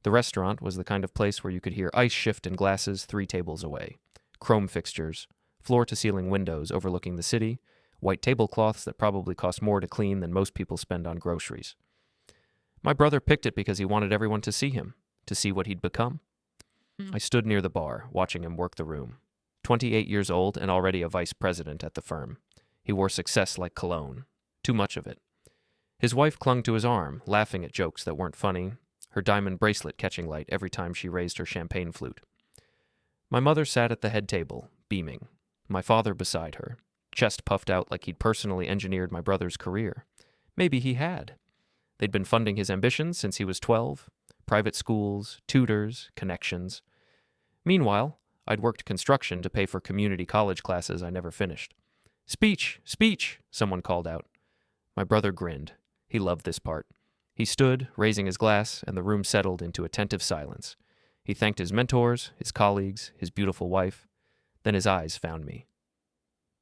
The restaurant was the kind of place where you could hear ice shift in glasses 3 tables away. Chrome fixtures, floor-to-ceiling windows overlooking the city, white tablecloths that probably cost more to clean than most people spend on groceries. My brother picked it because he wanted everyone to see him, to see what he'd become. I stood near the bar, watching him work the room. 28 years old and already a vice president at the firm. He wore success like cologne. Too much of it. His wife clung to his arm, laughing at jokes that weren't funny, her diamond bracelet catching light every time she raised her champagne flute. My mother sat at the head table, beaming. My father beside her, chest puffed out like he'd personally engineered my brother's career. Maybe he had. They'd been funding his ambitions since he was 12. Private schools, tutors, connections. Meanwhile, I'd worked construction to pay for community college classes I never finished. "Speech! Speech!" someone called out. My brother grinned. He loved this part. He stood, raising his glass, and the room settled into attentive silence. He thanked his mentors, his colleagues, his beautiful wife. Then his eyes found me.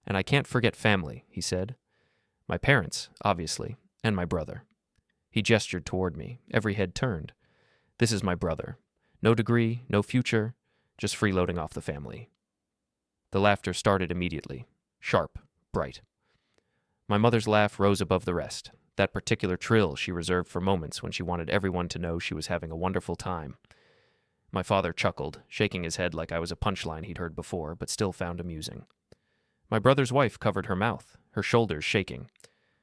"And I can't forget family," he said. "My parents, obviously, and my brother." He gestured toward me, every head turned. "This is my brother. No degree, no future, just freeloading off the family." The laughter started immediately, sharp, bright. My mother's laugh rose above the rest, that particular trill she reserved for moments when she wanted everyone to know she was having a wonderful time. My father chuckled, shaking his head like I was a punchline he'd heard before, but still found amusing. My brother's wife covered her mouth, her shoulders shaking.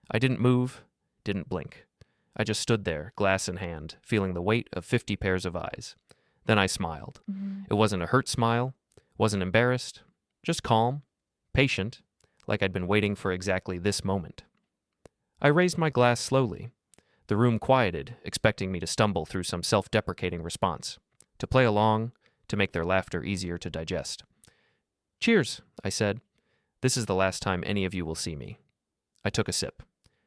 I didn't move, didn't blink. I just stood there, glass in hand, feeling the weight of 50 pairs of eyes. Then I smiled. It wasn't a hurt smile, wasn't embarrassed, just calm, patient, like I'd been waiting for exactly this moment. I raised my glass slowly. The room quieted, expecting me to stumble through some self-deprecating response, to play along, to make their laughter easier to digest. "Cheers," I said. "This is the last time any of you will see me." I took a sip,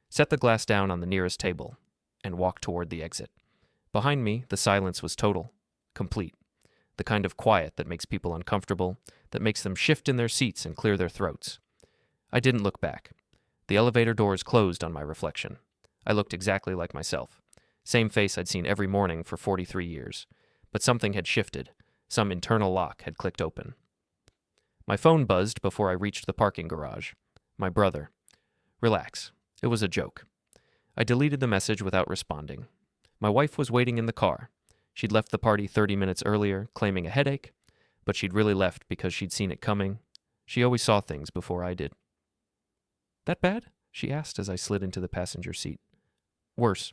set the glass down on the nearest table, and walked toward the exit. Behind me, the silence was total, complete, the kind of quiet that makes people uncomfortable, that makes them shift in their seats and clear their throats. I didn't look back. The elevator doors closed on my reflection. I looked exactly like myself. Same face I'd seen every morning for 43 years. But something had shifted. Some internal lock had clicked open. My phone buzzed before I reached the parking garage. My brother. "Relax. It was a joke." I deleted the message without responding. My wife was waiting in the car. She'd left the party 30 minutes earlier, claiming a headache, but she'd really left because she'd seen it coming. She always saw things before I did. "That bad?" she asked as I slid into the passenger seat. "Worse."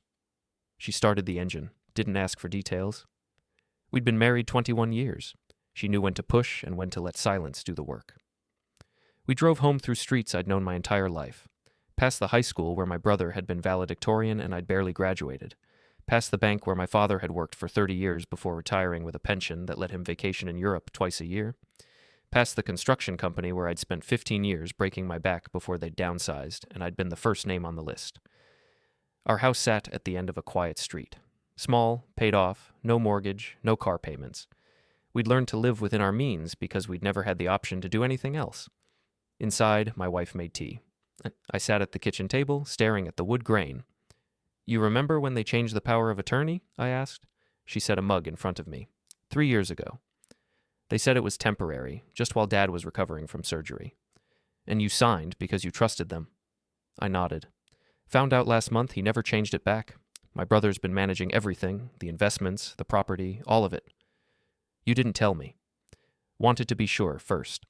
She started the engine, didn't ask for details. We'd been married 21 years. She knew when to push and when to let silence do the work. We drove home through streets I'd known my entire life. Past the high school where my brother had been valedictorian and I'd barely graduated. Past the bank where my father had worked for 30 years before retiring with a pension that let him vacation in Europe twice a year. Past the construction company where I'd spent 15 years breaking my back before they'd downsized, and I'd been the first name on the list. Our house sat at the end of a quiet street. Small, paid off, no mortgage, no car payments. We'd learned to live within our means because we'd never had the option to do anything else. Inside, my wife made tea. I sat at the kitchen table, staring at the wood grain. "You remember when they changed the power of attorney?" I asked. She set a mug in front of me. 3 years ago. They said it was temporary, just while Dad was recovering from surgery. "And you signed because you trusted them." I nodded. "Found out last month he never changed it back. My brother's been managing everything, the investments, the property, all of it." "You didn't tell me." "Wanted to be sure first."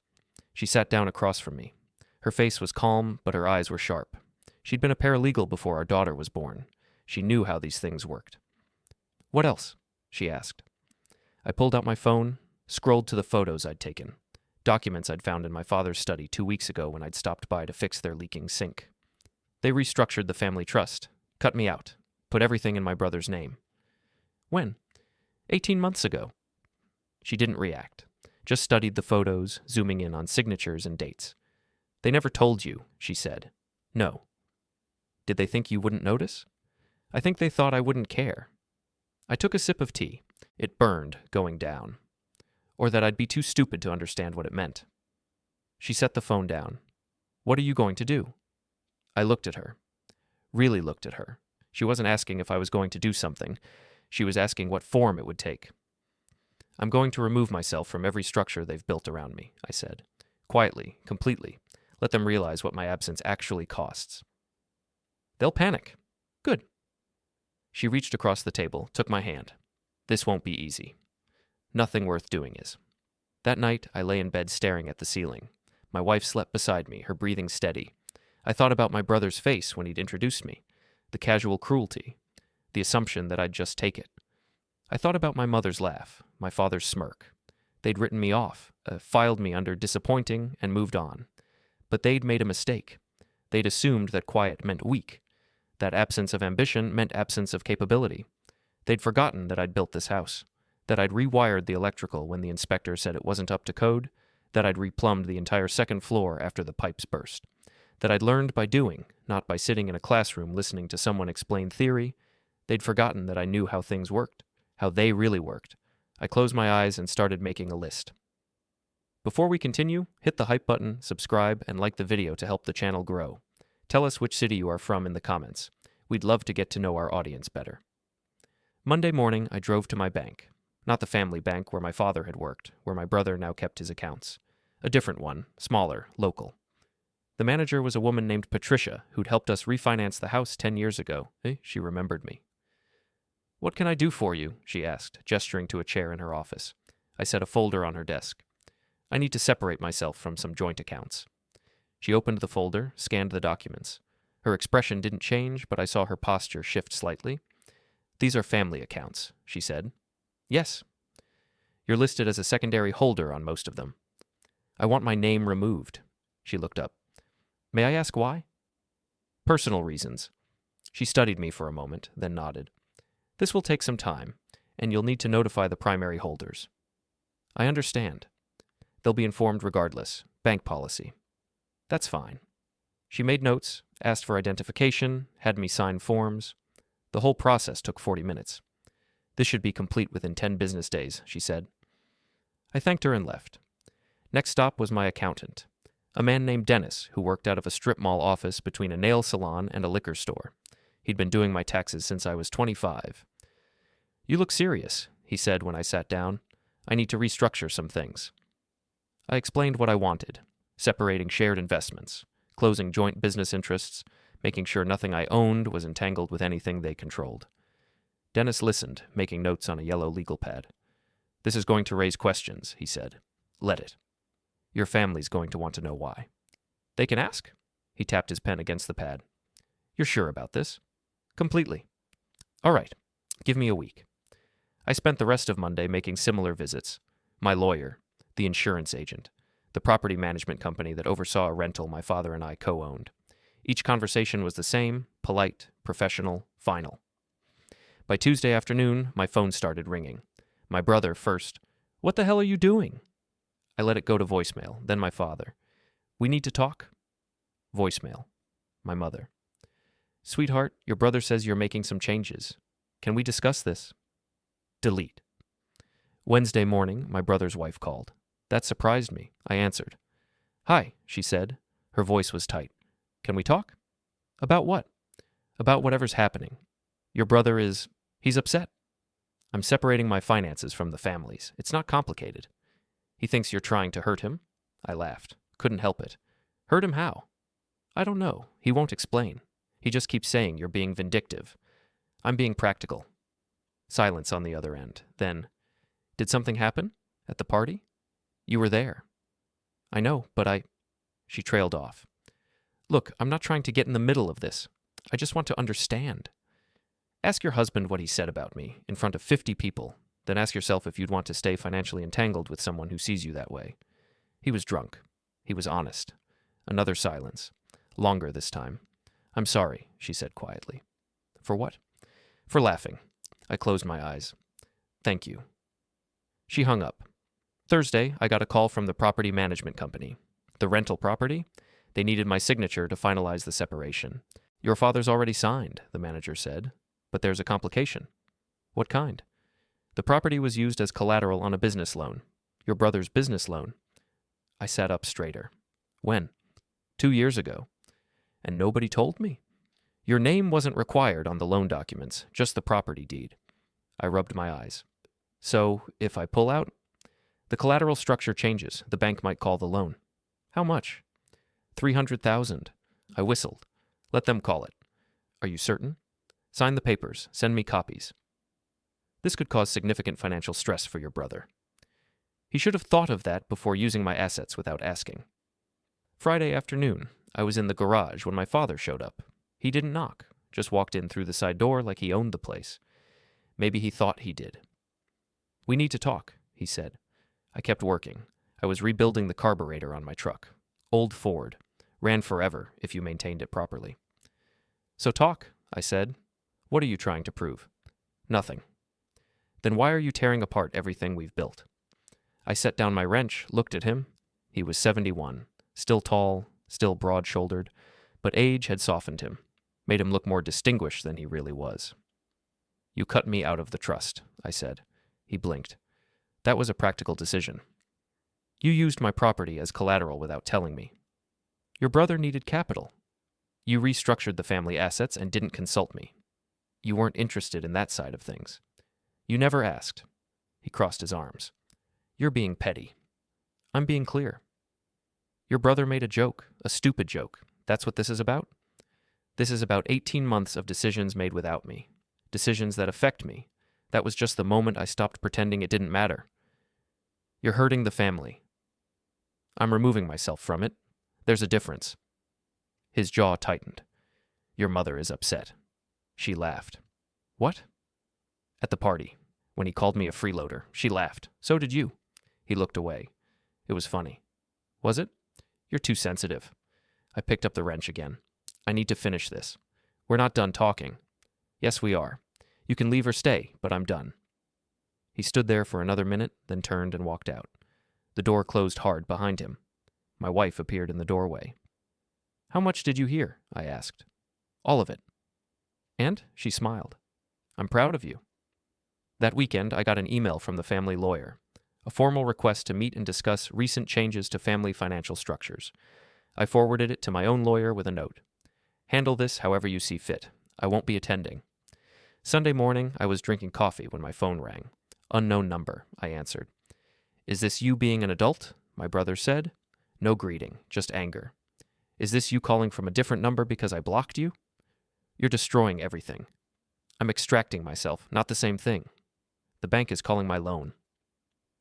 She sat down across from me. Her face was calm, but her eyes were sharp. She'd been a paralegal before our daughter was born. She knew how these things worked. "What else?" she asked. I pulled out my phone, scrolled to the photos I'd taken, documents I'd found in my father's study 2 weeks ago when I'd stopped by to fix their leaking sink. They restructured the family trust, cut me out, put everything in my brother's name. "When?" 18 months ago." She didn't react, just studied the photos, zooming in on signatures and dates. "They never told you," she said. "No." "Did they think you wouldn't notice?" "I think they thought I wouldn't care." I took a sip of tea. It burned, going down. Or that I'd be too stupid to understand what it meant. She set the phone down. "What are you going to do?" I looked at her. Really looked at her. She wasn't asking if I was going to do something. She was asking what form it would take. I'm going to remove myself from every structure they've built around me, I said. Quietly, completely. Let them realize what my absence actually costs. They'll panic. Good. She reached across the table, took my hand. This won't be easy. Nothing worth doing is. That night, I lay in bed staring at the ceiling. My wife slept beside me, her breathing steady. I thought about my brother's face when he'd introduced me, the casual cruelty, the assumption that I'd just take it. I thought about my mother's laugh, my father's smirk. They'd written me off, filed me under disappointing, and moved on. But they'd made a mistake. They'd assumed that quiet meant weak, that absence of ambition meant absence of capability. They'd forgotten that I'd built this house, that I'd rewired the electrical when the inspector said it wasn't up to code, that I'd replumbed the entire second floor after the pipes burst, that I'd learned by doing, not by sitting in a classroom listening to someone explain theory. They'd forgotten that I knew how things worked, how they really worked. I closed my eyes and started making a list. Before we continue, hit the hype button, subscribe, and like the video to help the channel grow. Tell us which city you are from in the comments. We'd love to get to know our audience better. Monday morning, I drove to my bank. Not the family bank where my father had worked, where my brother now kept his accounts. A different one, smaller, local. The manager was a woman named Patricia, who'd helped us refinance the house 10 years ago. She remembered me. What can I do for you? She asked, gesturing to a chair in her office. I set a folder on her desk. I need to separate myself from some joint accounts. She opened the folder, scanned the documents. Her expression didn't change, but I saw her posture shift slightly. These are family accounts, she said. Yes. You're listed as a secondary holder on most of them. I want my name removed. She looked up. May I ask why? Personal reasons. She studied me for a moment, then nodded. This will take some time, and you'll need to notify the primary holders. I understand. They'll be informed regardless. Bank policy. That's fine. She made notes, asked for identification, had me sign forms. The whole process took 40 minutes. This should be complete within 10 business days, she said. I thanked her and left. Next stop was my accountant, a man named Dennis who worked out of a strip mall office between a nail salon and a liquor store. He'd been doing my taxes since I was 25. You look serious, he said when I sat down. I need to restructure some things. I explained what I wanted, separating shared investments, closing joint business interests, making sure nothing I owned was entangled with anything they controlled. Dennis listened, making notes on a yellow legal pad. This is going to raise questions, he said. Let it. Your family's going to want to know why. They can ask? He tapped his pen against the pad. You're sure about this? Completely. All right. Give me a week. I spent the rest of Monday making similar visits. My lawyer, the insurance agent, the property management company that oversaw a rental my father and I co-owned. Each conversation was the same, polite, professional, final. By Tuesday afternoon, my phone started ringing. My brother first. What the hell are you doing? I let it go to voicemail, then my father. We need to talk? Voicemail. My mother. Sweetheart, your brother says you're making some changes. Can we discuss this? Delete. Wednesday morning, my brother's wife called. That surprised me. I answered. Hi, she said. Her voice was tight. Can we talk? About what? About whatever's happening. Your brother he's upset. I'm separating my finances from the family's. It's not complicated. He thinks you're trying to hurt him? I laughed. Couldn't help it. Hurt him how? I don't know. He won't explain. He just keeps saying you're being vindictive. I'm being practical. Silence on the other end. Then, did something happen? At the party? You were there. I know, but She trailed off. Look, I'm not trying to get in the middle of this. I just want to understand. Ask your husband what he said about me, in front of 50 people. Then ask yourself if you'd want to stay financially entangled with someone who sees you that way. He was drunk. He was honest. Another silence. Longer this time. I'm sorry, she said quietly. For what? For laughing. I closed my eyes. Thank you. She hung up. Thursday, I got a call from the property management company. The rental property? They needed my signature to finalize the separation. Your father's already signed, the manager said. But there's a complication. What kind? The property was used as collateral on a business loan. Your brother's business loan. I sat up straighter. When? 2 years ago. And nobody told me? Your name wasn't required on the loan documents, just the property deed. I rubbed my eyes. So, if I pull out? The collateral structure changes. The bank might call the loan. How much? 300,000. I whistled. Let them call it. Are you certain? Sign the papers. Send me copies. This could cause significant financial stress for your brother. He should have thought of that before using my assets without asking. Friday afternoon, I was in the garage when my father showed up. He didn't knock, just walked in through the side door like he owned the place. Maybe he thought he did. We need to talk, he said. I kept working. I was rebuilding the carburetor on my truck. Old Ford. Ran forever if you maintained it properly. So talk, I said. What are you trying to prove? Nothing. Then why are you tearing apart everything we've built? I set down my wrench, looked at him. He was 71, still tall, still broad-shouldered, but age had softened him, made him look more distinguished than he really was. You cut me out of the trust, I said. He blinked. That was a practical decision. You used my property as collateral without telling me. Your brother needed capital. You restructured the family assets and didn't consult me. You weren't interested in that side of things. You never asked. He crossed his arms. You're being petty. I'm being clear. Your brother made a joke, a stupid joke. That's what this is about? This is about 18 months of decisions made without me. Decisions that affect me. That was just the moment I stopped pretending it didn't matter. You're hurting the family. I'm removing myself from it. There's a difference. His jaw tightened. Your mother is upset. She laughed. What? At the party, when he called me a freeloader, she laughed. So did you. He looked away. It was funny. Was it? You're too sensitive. I picked up the wrench again. I need to finish this. We're not done talking. Yes, we are. You can leave or stay, but I'm done. He stood there for another minute, then turned and walked out. The door closed hard behind him. My wife appeared in the doorway. How much did you hear? I asked. All of it. And? She smiled. I'm proud of you. That weekend, I got an email from the family lawyer, a formal request to meet and discuss recent changes to family financial structures. I forwarded it to my own lawyer with a note. Handle this however you see fit. I won't be attending. Sunday morning, I was drinking coffee when my phone rang. Unknown number, I answered. Is this you being an adult? My brother said. No greeting, just anger. Is this you calling from a different number because I blocked you? You're destroying everything. I'm extracting myself, not the same thing. The bank is calling my loan.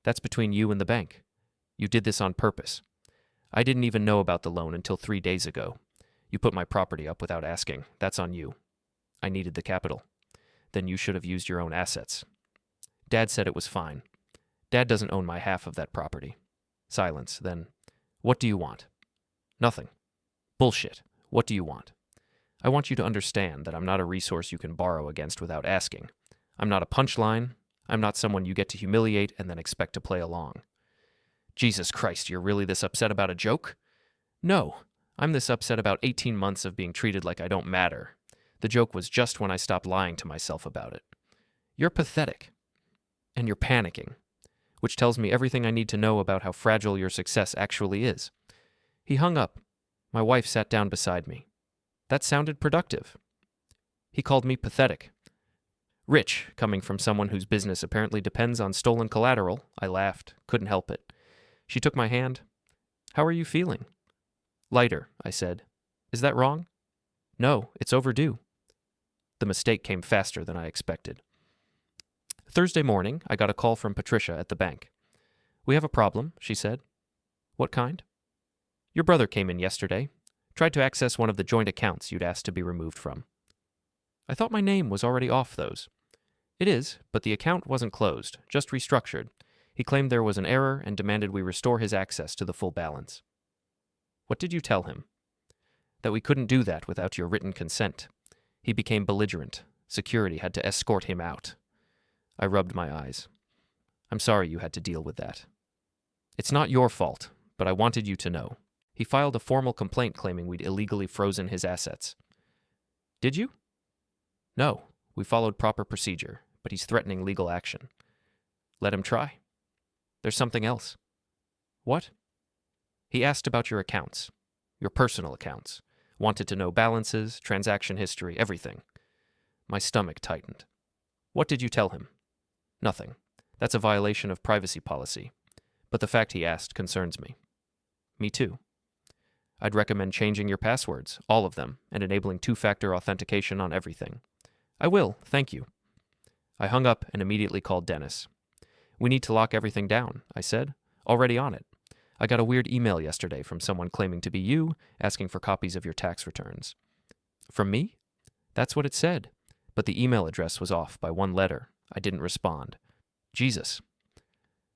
That's between you and the bank. You did this on purpose. I didn't even know about the loan until 3 days ago. You put my property up without asking. That's on you. I needed the capital. Then you should have used your own assets. Dad said it was fine. Dad doesn't own my half of that property. Silence, then, what do you want? Nothing. Bullshit. What do you want? I want you to understand that I'm not a resource you can borrow against without asking. I'm not a punchline. I'm not someone you get to humiliate and then expect to play along. Jesus Christ, you're really this upset about a joke? No, I'm this upset about 18 months of being treated like I don't matter. The joke was just when I stopped lying to myself about it. You're pathetic. And you're panicking, which tells me everything I need to know about how fragile your success actually is. He hung up. My wife sat down beside me. That sounded productive. He called me pathetic. Rich, coming from someone whose business apparently depends on stolen collateral. I laughed, couldn't help it. She took my hand. How are you feeling? Lighter, I said. Is that wrong? No, it's overdue. The mistake came faster than I expected. Thursday morning, I got a call from Patricia at the bank. We have a problem, she said. What kind? Your brother came in yesterday. Tried to access one of the joint accounts you'd asked to be removed from. I thought my name was already off those. It is, but the account wasn't closed, just restructured. He claimed there was an error and demanded we restore his access to the full balance. What did you tell him? That we couldn't do that without your written consent. He became belligerent. Security had to escort him out. I rubbed my eyes. I'm sorry you had to deal with that. It's not your fault, but I wanted you to know. He filed a formal complaint claiming we'd illegally frozen his assets. Did you? No, we followed proper procedure, but he's threatening legal action. Let him try. There's something else. What? He asked about your accounts, your personal accounts. Wanted to know balances, transaction history, everything. My stomach tightened. What did you tell him? Nothing. That's a violation of privacy policy. But the fact he asked concerns me. Me too. I'd recommend changing your passwords, all of them, and enabling two-factor authentication on everything. I will, thank you. I hung up and immediately called Dennis. We need to lock everything down, I said. Already on it. I got a weird email yesterday from someone claiming to be you, asking for copies of your tax returns. From me? That's what it said. But the email address was off by one letter. I didn't respond. Jesus.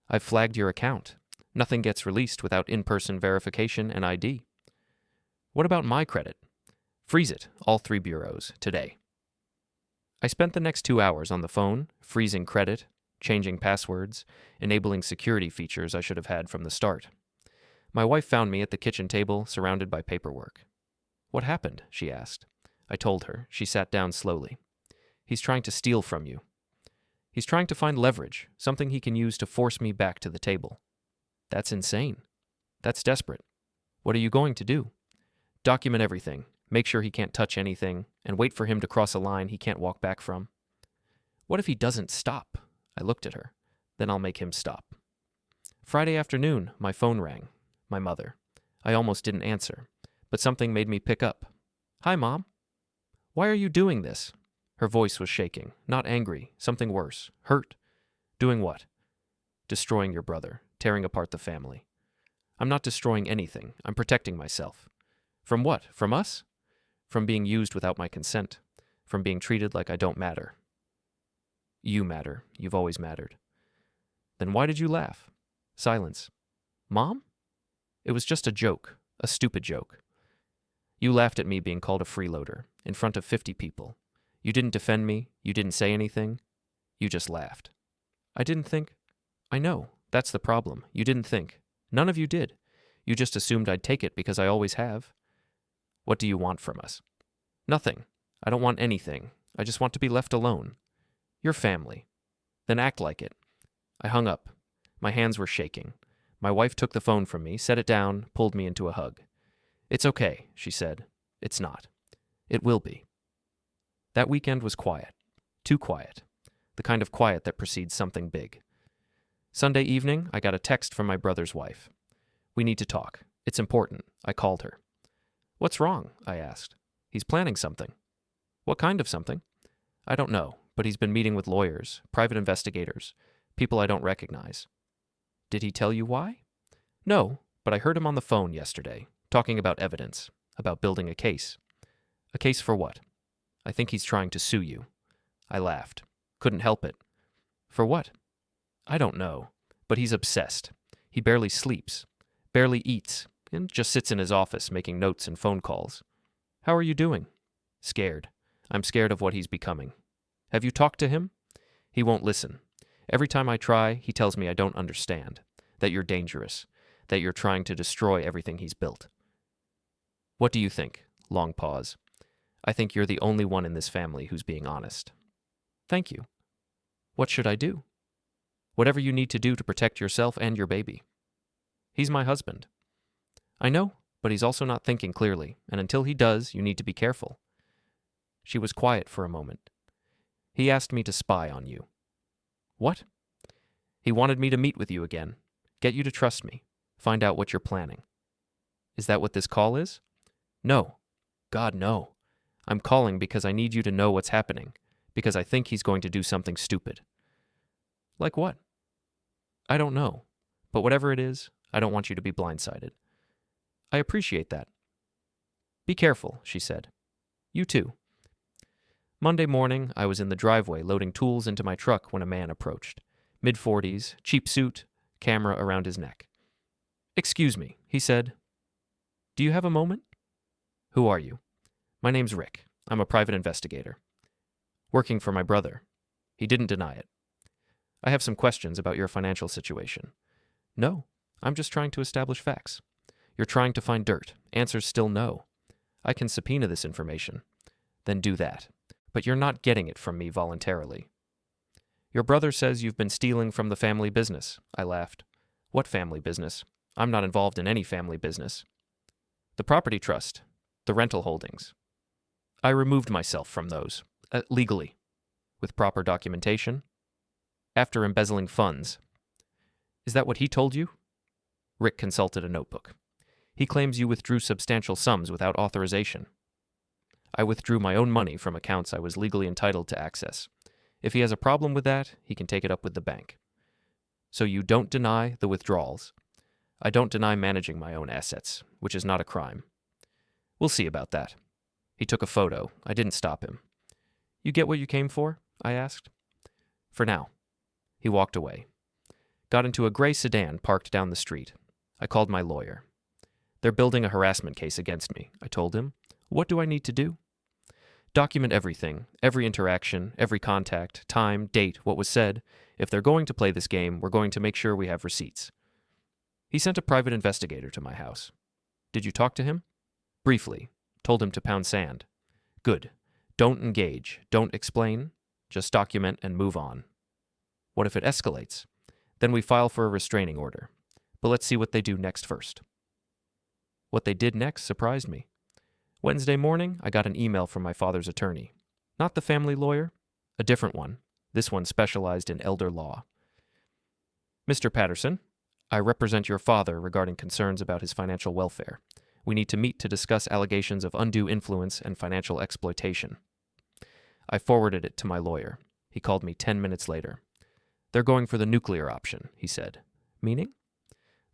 I've flagged your account. Nothing gets released without in-person verification and ID. What about my credit? Freeze it, all 3 bureaus, today. I spent the next 2 hours on the phone, freezing credit, changing passwords, enabling security features I should have had from the start. My wife found me at the kitchen table, surrounded by paperwork. What happened? She asked. I told her. She sat down slowly. He's trying to steal from you. He's trying to find leverage, something he can use to force me back to the table. That's insane. That's desperate. What are you going to do? Document everything, make sure he can't touch anything, and wait for him to cross a line he can't walk back from. What if he doesn't stop? I looked at her. Then I'll make him stop. Friday afternoon, my phone rang. My mother. I almost didn't answer, but something made me pick up. Hi, Mom. Why are you doing this? Her voice was shaking, not angry, something worse. Hurt. Doing what? Destroying your brother, tearing apart the family. I'm not destroying anything. I'm protecting myself. From what? From us? From being used without my consent. From being treated like I don't matter. You matter. You've always mattered. Then why did you laugh? Silence. Mom? It was just a joke. A stupid joke. You laughed at me being called a freeloader, in front of 50 people. You didn't defend me. You didn't say anything. You just laughed. I didn't think. I know. That's the problem. You didn't think. None of you did. You just assumed I'd take it because I always have. What do you want from us? Nothing. I don't want anything. I just want to be left alone. You're family. Then act like it. I hung up. My hands were shaking. My wife took the phone from me, set it down, pulled me into a hug. It's okay, she said. It's not. It will be. That weekend was quiet. Too quiet. The kind of quiet that precedes something big. Sunday evening, I got a text from my brother's wife. We need to talk. It's important. I called her. What's wrong? I asked. He's planning something. What kind of something? I don't know, but he's been meeting with lawyers, private investigators, people I don't recognize. Did he tell you why? No, but I heard him on the phone yesterday, talking about evidence, about building a case. A case for what? I think he's trying to sue you. I laughed. Couldn't help it. For what? I don't know, but he's obsessed. He barely sleeps, barely eats, and just sits in his office making notes and phone calls. How are you doing? Scared. I'm scared of what he's becoming. Have you talked to him? He won't listen. Every time I try, he tells me I don't understand, that you're dangerous, that you're trying to destroy everything he's built. What do you think? Long pause. I think you're the only one in this family who's being honest. Thank you. What should I do? Whatever you need to do to protect yourself and your baby. He's my husband. I know, but he's also not thinking clearly, and until he does, you need to be careful. She was quiet for a moment. He asked me to spy on you. What? He wanted me to meet with you again, get you to trust me, find out what you're planning. Is that what this call is? No. God, no. I'm calling because I need you to know what's happening, because I think he's going to do something stupid. Like what? I don't know, but whatever it is, I don't want you to be blindsided. I appreciate that. Be careful, she said. You too. Monday morning, I was in the driveway loading tools into my truck when a man approached. Mid-40s, cheap suit, camera around his neck. Excuse me, he said. Do you have a moment? Who are you? My name's Rick. I'm a private investigator. Working for my brother. He didn't deny it. I have some questions about your financial situation. No, I'm just trying to establish facts. You're trying to find dirt. Answer's still no. I can subpoena this information. Then do that. But you're not getting it from me voluntarily. Your brother says you've been stealing from the family business. I laughed. What family business? I'm not involved in any family business. The property trust. The rental holdings. I removed myself from those. Legally. With proper documentation. After embezzling funds. Is that what he told you? Rick consulted a notebook. He claims you withdrew substantial sums without authorization. I withdrew my own money from accounts I was legally entitled to access. If he has a problem with that, he can take it up with the bank. So you don't deny the withdrawals. I don't deny managing my own assets, which is not a crime. We'll see about that. He took a photo. I didn't stop him. You get what you came for? I asked. For now. He walked away. Got into a gray sedan parked down the street. I called my lawyer. They're building a harassment case against me, I told him. What do I need to do? Document everything, every interaction, every contact, time, date, what was said. If they're going to play this game, we're going to make sure we have receipts. He sent a private investigator to my house. Did you talk to him? Briefly. Told him to pound sand. Good. Don't engage. Don't explain. Just document and move on. What if it escalates? Then we file for a restraining order. But let's see what they do next first. What they did next surprised me. Wednesday morning, I got an email from my father's attorney. Not the family lawyer, a different one. This one specialized in elder law. Mr. Patterson, I represent your father regarding concerns about his financial welfare. We need to meet to discuss allegations of undue influence and financial exploitation. I forwarded it to my lawyer. He called me 10 minutes later. They're going for the nuclear option, he said. Meaning?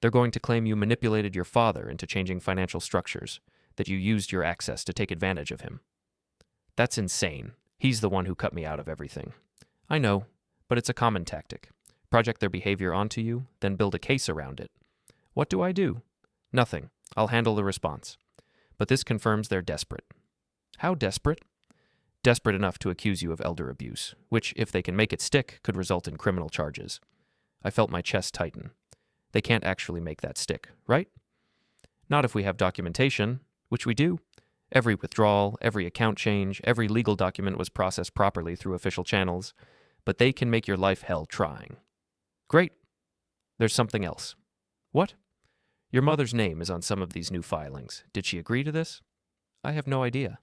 They're going to claim you manipulated your father into changing financial structures, that you used your access to take advantage of him. That's insane. He's the one who cut me out of everything. I know, but it's a common tactic. Project their behavior onto you, then build a case around it. What do I do? Nothing. I'll handle the response. But this confirms they're desperate. How desperate? Desperate enough to accuse you of elder abuse, which, if they can make it stick, could result in criminal charges. I felt my chest tighten. They can't actually make that stick, right? Not if we have documentation, which we do. Every withdrawal, every account change, every legal document was processed properly through official channels, but they can make your life hell trying. Great. There's something else. What? Your mother's name is on some of these new filings. Did she agree to this? I have no idea.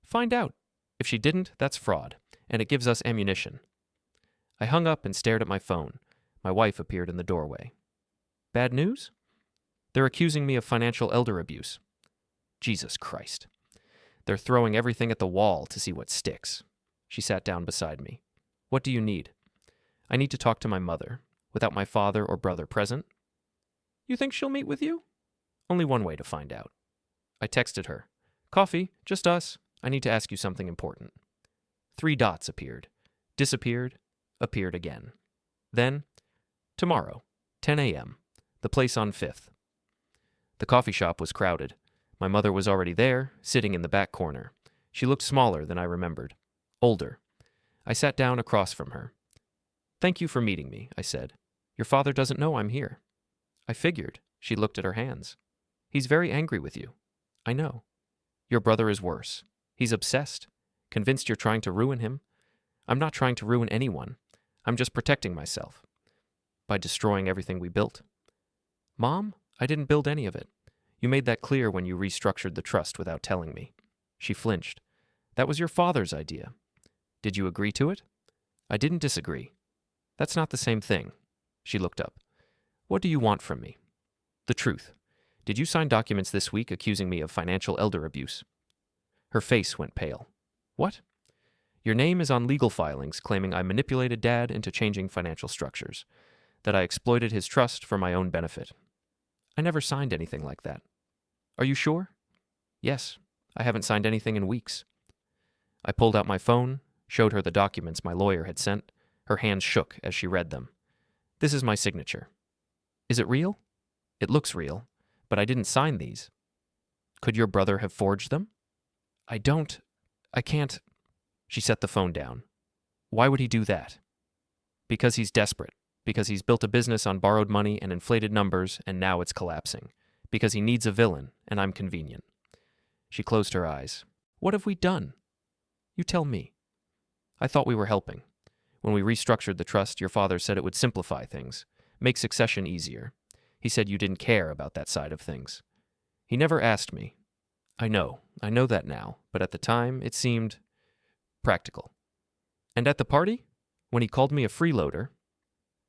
Find out. If she didn't, that's fraud, and it gives us ammunition. I hung up and stared at my phone. My wife appeared in the doorway. Bad news? They're accusing me of financial elder abuse. Jesus Christ. They're throwing everything at the wall to see what sticks. She sat down beside me. What do you need? I need to talk to my mother, without my father or brother present. You think she'll meet with you? Only one way to find out. I texted her. Coffee, just us. I need to ask you something important. 3 dots appeared. Disappeared. Appeared again. Then, tomorrow, 10 a.m., the place on 5th. The coffee shop was crowded. My mother was already there, sitting in the back corner. She looked smaller than I remembered. Older. I sat down across from her. Thank you for meeting me, I said. Your father doesn't know I'm here. I figured. She looked at her hands. He's very angry with you. I know. Your brother is worse. He's obsessed. Convinced you're trying to ruin him. I'm not trying to ruin anyone. I'm just protecting myself. By destroying everything we built. Mom, I didn't build any of it. You made that clear when you restructured the trust without telling me. She flinched. That was your father's idea. Did you agree to it? I didn't disagree. That's not the same thing. She looked up. What do you want from me? The truth. Did you sign documents this week accusing me of financial elder abuse? Her face went pale. What? Your name is on legal filings claiming I manipulated Dad into changing financial structures, that I exploited his trust for my own benefit. I never signed anything like that. Are you sure? Yes, I haven't signed anything in weeks. I pulled out my phone, showed her the documents my lawyer had sent. Her hands shook as she read them. This is my signature. Is it real? It looks real, but I didn't sign these. Could your brother have forged them? I can't. She set the phone down. Why would he do that? Because he's desperate. Because he's built a business on borrowed money and inflated numbers, and now it's collapsing. Because he needs a villain, and I'm convenient. She closed her eyes. What have we done? You tell me. I thought we were helping. When we restructured the trust, your father said it would simplify things, make succession easier. He said you didn't care about that side of things. He never asked me. I know that now, but at the time, it seemed practical. And at the party, when he called me a freeloader,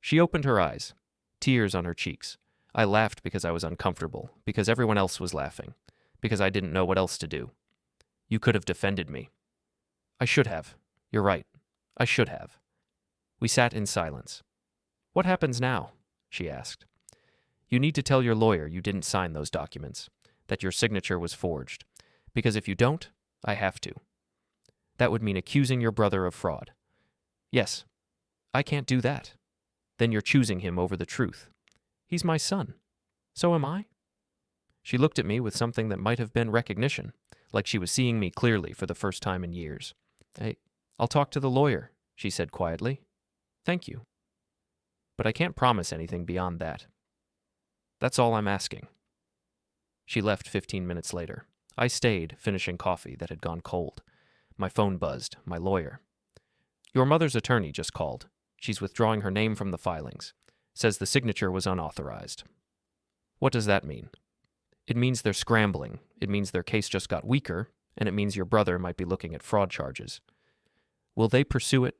She opened her eyes, tears on her cheeks. I laughed because I was uncomfortable, because everyone else was laughing, because I didn't know what else to do. You could have defended me. I should have. You're right. I should have. We sat in silence. What happens now? She asked. You need to tell your lawyer you didn't sign those documents, that your signature was forged, because if you don't, I have to. That would mean accusing your brother of fraud. Yes, I can't do that. Then you're choosing him over the truth. He's my son. So am I? She looked at me with something that might have been recognition, like she was seeing me clearly for the first time in years. I'll talk to the lawyer, she said quietly. Thank you. But I can't promise anything beyond that. That's all I'm asking. She left 15 minutes later. I stayed, finishing coffee that had gone cold. My phone buzzed. My lawyer. Your mother's attorney just called. She's withdrawing her name from the filings. Says the signature was unauthorized. What does that mean? It means they're scrambling. It means their case just got weaker, and it means your brother might be looking at fraud charges. Will they pursue it?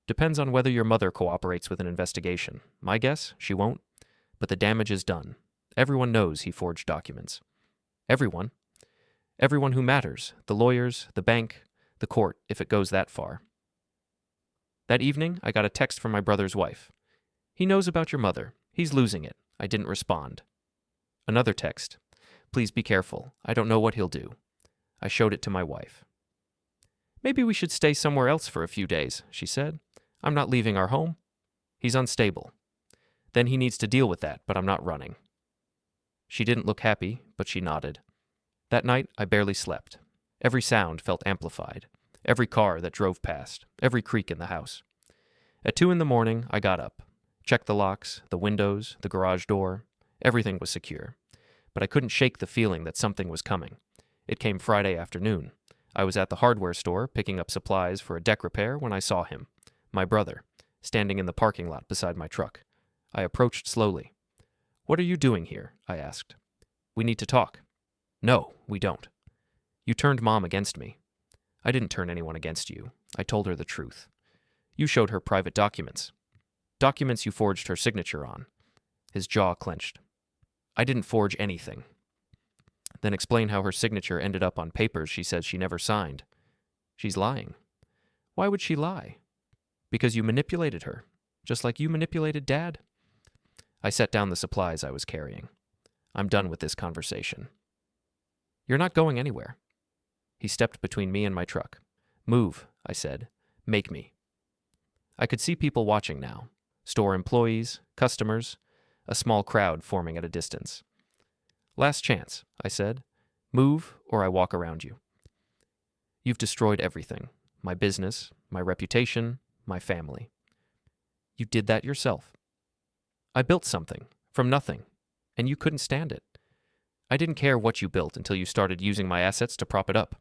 Depends on whether your mother cooperates with an investigation. My guess, she won't. But the damage is done. Everyone knows he forged documents. Everyone. Everyone who matters. The lawyers, the bank, the court, if it goes that far. That evening, I got a text from my brother's wife. He knows about your mother. He's losing it. I didn't respond. Another text. Please be careful. I don't know what he'll do. I showed it to my wife. Maybe we should stay somewhere else for a few days, she said. I'm not leaving our home. He's unstable. Then he needs to deal with that, but I'm not running. She didn't look happy, but she nodded. That night, I barely slept. Every sound felt amplified. Every car that drove past. Every creak in the house. At 2 a.m, I got up. Checked the locks, the windows, the garage door. Everything was secure. But I couldn't shake the feeling that something was coming. It came Friday afternoon. I was at the hardware store picking up supplies for a deck repair when I saw him, my brother, standing in the parking lot beside my truck. I approached slowly. What are you doing here? I asked. We need to talk. No, we don't. You turned Mom against me. I didn't turn anyone against you. I told her the truth. You showed her private documents. Documents you forged her signature on. His jaw clenched. I didn't forge anything. Then explain how her signature ended up on papers she says she never signed. She's lying. Why would she lie? Because you manipulated her, just like you manipulated Dad. I set down the supplies I was carrying. I'm done with this conversation. You're not going anywhere. He stepped between me and my truck. Move, I said. Make me. I could see people watching now. Store employees, customers, a small crowd forming at a distance. Last chance, I said. Move, or I walk around you. You've destroyed everything. My business, my reputation, my family. You did that yourself. I built something, from nothing, and you couldn't stand it. I didn't care what you built until you started using my assets to prop it up.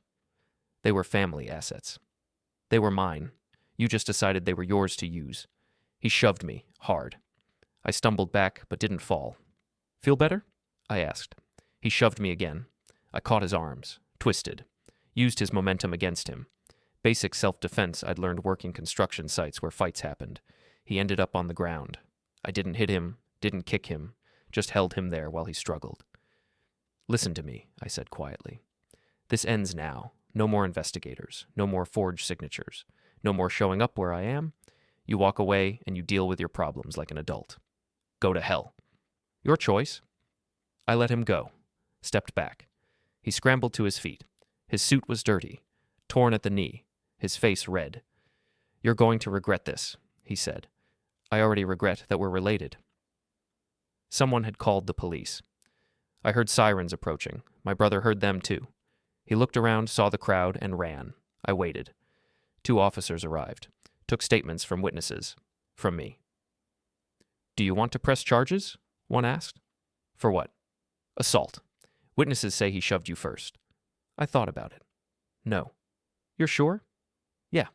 They were family assets. They were mine. You just decided they were yours to use. He shoved me, hard. I stumbled back, but didn't fall. Feel better? I asked. He shoved me again. I caught his arms, twisted, used his momentum against him. Basic self-defense I'd learned working construction sites where fights happened. He ended up on the ground. I didn't hit him, didn't kick him, just held him there while he struggled. Listen to me, I said quietly. This ends now. No more investigators, no more forged signatures, no more showing up where I am. You walk away and you deal with your problems like an adult. Go to hell. Your choice. I let him go, stepped back. He scrambled to his feet. His suit was dirty, torn at the knee, his face red. You're going to regret this, he said. I already regret that we're related. Someone had called the police. I heard sirens approaching. My brother heard them too. He looked around, saw the crowd, and ran. I waited. 2 officers arrived, took statements from witnesses, from me. Do you want to press charges? One asked. For what? Assault. Witnesses say he shoved you first. I thought about it. No. You're sure? Yeah.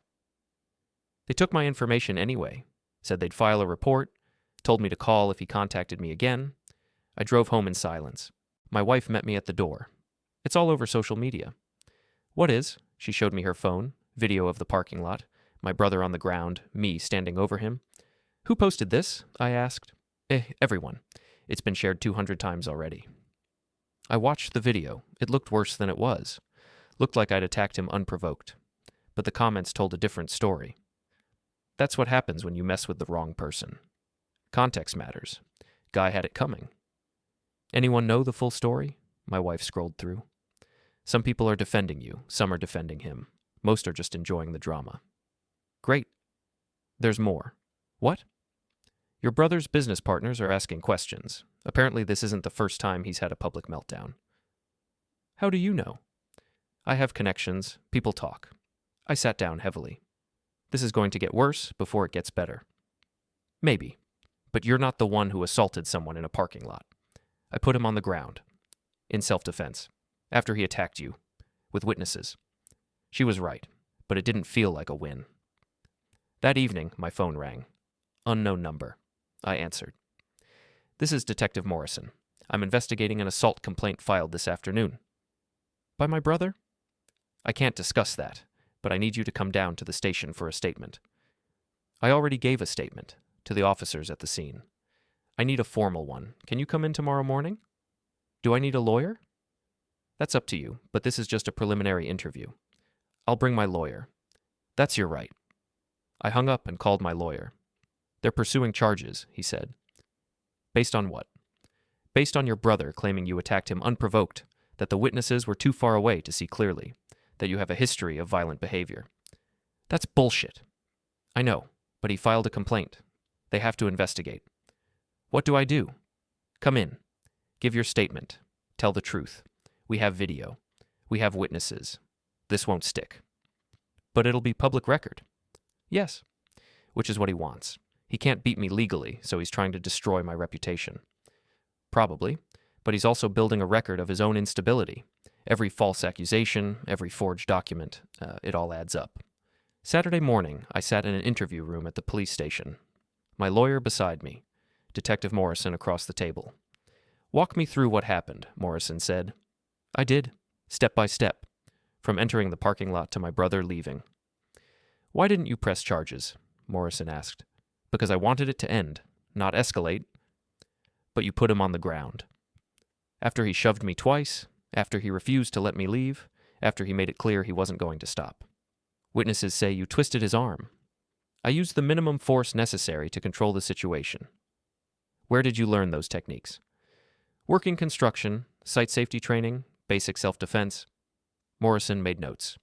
They took my information anyway, said they'd file a report, told me to call if he contacted me again. I drove home in silence. My wife met me at the door. It's all over social media. What is? She showed me her phone, video of the parking lot, my brother on the ground, me standing over him. Who posted this? I asked. Everyone. It's been shared 200 times already. I watched the video. It looked worse than it was. Looked like I'd attacked him unprovoked. But the comments told a different story. That's what happens when you mess with the wrong person. Context matters. Guy had it coming. Anyone know the full story? My wife scrolled through. Some people are defending you. Some are defending him. Most are just enjoying the drama. Great. There's more. What? Your brother's business partners are asking questions. Apparently this isn't the first time he's had a public meltdown. How do you know? I have connections. People talk. I sat down heavily. This is going to get worse before it gets better. Maybe. But you're not the one who assaulted someone in a parking lot. I put him on the ground. In self-defense. After he attacked you. With witnesses. She was right. But it didn't feel like a win. That evening, my phone rang. Unknown number. I answered. This is Detective Morrison. I'm investigating an assault complaint filed this afternoon. By my brother? I can't discuss that, but I need you to come down to the station for a statement. I already gave a statement to the officers at the scene. I need a formal one. Can you come in tomorrow morning? Do I need a lawyer? That's up to you, but this is just a preliminary interview. I'll bring my lawyer. That's your right. I hung up and called my lawyer. They're pursuing charges, he said. Based on what? Based on your brother claiming you attacked him unprovoked, that the witnesses were too far away to see clearly, that you have a history of violent behavior. That's bullshit. I know, but he filed a complaint. They have to investigate. What do I do? Come in. Give your statement. Tell the truth. We have video. We have witnesses. This won't stick. But it'll be public record. Yes. Which is what he wants. He can't beat me legally, so he's trying to destroy my reputation. Probably, but he's also building a record of his own instability. Every false accusation, every forged document, it all adds up. Saturday morning, I sat in an interview room at the police station. My lawyer beside me, Detective Morrison across the table. Walk me through what happened, Morrison said. I did, step by step, from entering the parking lot to my brother leaving. Why didn't you press charges? Morrison asked. Because I wanted it to end, not escalate. But you put him on the ground. After he shoved me twice, after he refused to let me leave, after he made it clear he wasn't going to stop. Witnesses say you twisted his arm. I used the minimum force necessary to control the situation. Where did you learn those techniques? Working construction, site safety training, basic self-defense. Morrison made notes.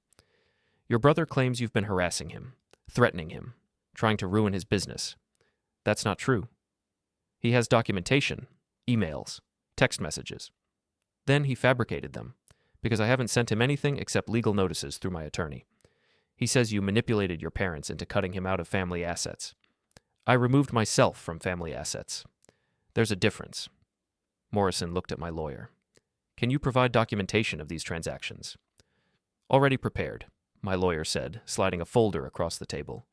Your brother claims you've been harassing him, threatening him, trying to ruin his business. That's not true. He has documentation, emails, text messages. Then he fabricated them, because I haven't sent him anything except legal notices through my attorney. He says you manipulated your parents into cutting him out of family assets. I removed myself from family assets. There's a difference. Morrison looked at my lawyer. Can you provide documentation of these transactions? Already prepared, my lawyer said, sliding a folder across the table.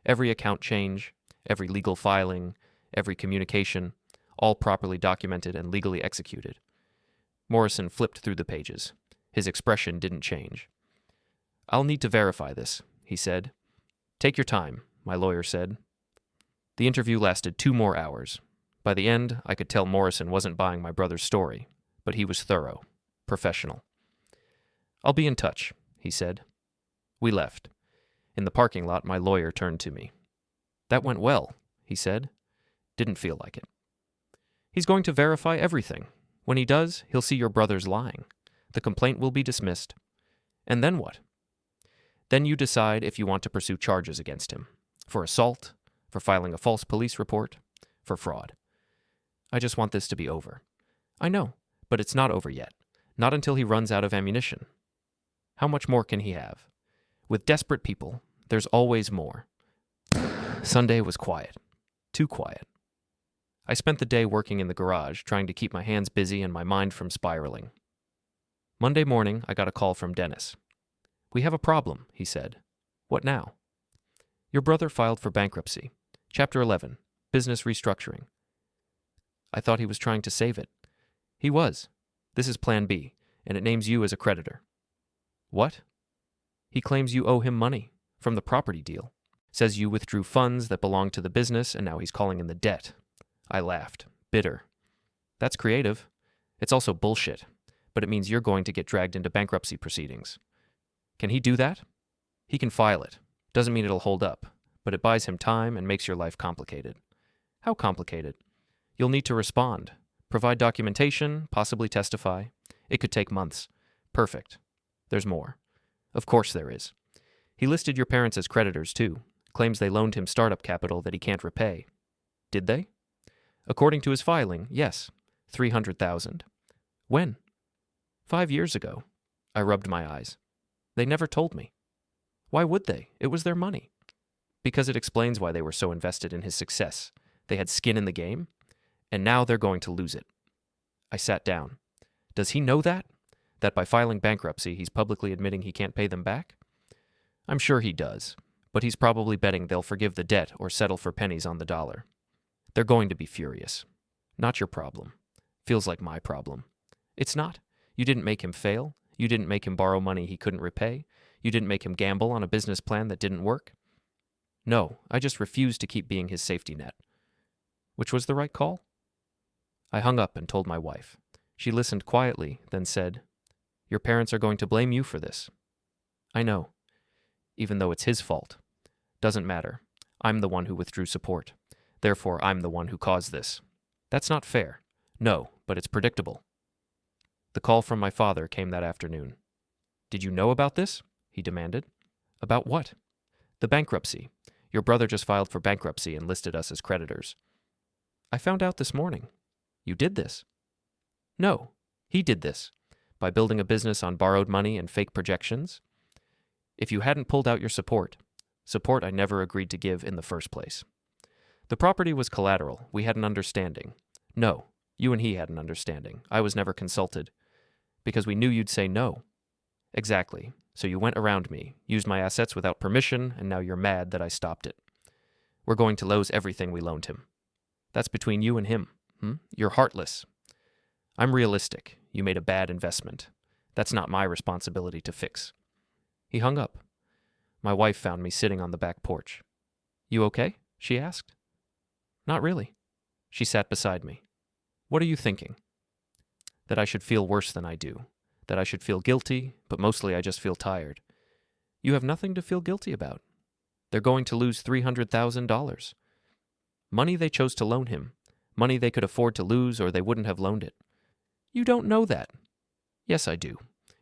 Every account change, every legal filing, every communication, all properly documented and legally executed. Morrison flipped through the pages. His expression didn't change. I'll need to verify this, he said. Take your time, my lawyer said. The interview lasted 2 more hours. By the end, I could tell Morrison wasn't buying my brother's story, but he was thorough, professional. I'll be in touch, he said. We left. In the parking lot, my lawyer turned to me. That went well, he said. Didn't feel like it. He's going to verify everything. When he does, he'll see your brother's lying. The complaint will be dismissed. And then what? Then you decide if you want to pursue charges against him. For assault, for filing a false police report, for fraud. I just want this to be over. I know, but it's not over yet. Not until he runs out of ammunition. How much more can he have? With desperate people, there's always more. Sunday was quiet. Too quiet. I spent the day working in the garage, trying to keep my hands busy and my mind from spiraling. Monday morning, I got a call from Dennis. We have a problem, he said. What now? Your brother filed for bankruptcy. Chapter 11, business restructuring. I thought he was trying to save it. He was. This is Plan B, and it names you as a creditor. What? He claims you owe him money from the property deal. Says you withdrew funds that belonged to the business and now he's calling in the debt. I laughed, bitter. That's creative. It's also bullshit, but it means you're going to get dragged into bankruptcy proceedings. Can he do that? He can file it. Doesn't mean it'll hold up, but it buys him time and makes your life complicated. How complicated? You'll need to respond, provide documentation, possibly testify. It could take months. Perfect. There's more. Of course there is. He listed your parents as creditors, too. Claims they loaned him startup capital that he can't repay. Did they? According to his filing, yes. $300,000. When? 5 years ago. I rubbed my eyes. They never told me. Why would they? It was their money. Because it explains why they were so invested in his success. They had skin in the game, and now they're going to lose it. I sat down. Does he know that? That by filing bankruptcy, he's publicly admitting he can't pay them back? I'm sure he does, but he's probably betting they'll forgive the debt or settle for pennies on the dollar. They're going to be furious. Not your problem. Feels like my problem. It's not. You didn't make him fail. You didn't make him borrow money he couldn't repay. You didn't make him gamble on a business plan that didn't work. No, I just refused to keep being his safety net. Which was the right call? I hung up and told my wife. She listened quietly, then said, Your parents are going to blame you for this. I know. Even though it's his fault. Doesn't matter. I'm the one who withdrew support. Therefore, I'm the one who caused this. That's not fair. No, but it's predictable. The call from my father came that afternoon. Did you know about this? He demanded. About what? The bankruptcy. Your brother just filed for bankruptcy and listed us as creditors. I found out this morning. You did this? No, he did this. By building a business on borrowed money and fake projections. If you hadn't pulled out your support I never agreed to give in the first place. The property was collateral. We had an understanding. No, you and he had an understanding. I was never consulted. Because we knew you'd say no. Exactly. So you went around me, used my assets without permission, and now you're mad that I stopped it. We're going to lose everything we loaned him. That's between you and him. You're heartless. I'm realistic. You made a bad investment. That's not my responsibility to fix. He hung up. My wife found me sitting on the back porch. You okay? She asked. Not really. She sat beside me. What are you thinking? That I should feel worse than I do. That I should feel guilty, but mostly I just feel tired. You have nothing to feel guilty about. They're going to lose $300,000. Money they chose to loan him. Money they could afford to lose or they wouldn't have loaned it. You don't know that. Yes, I do.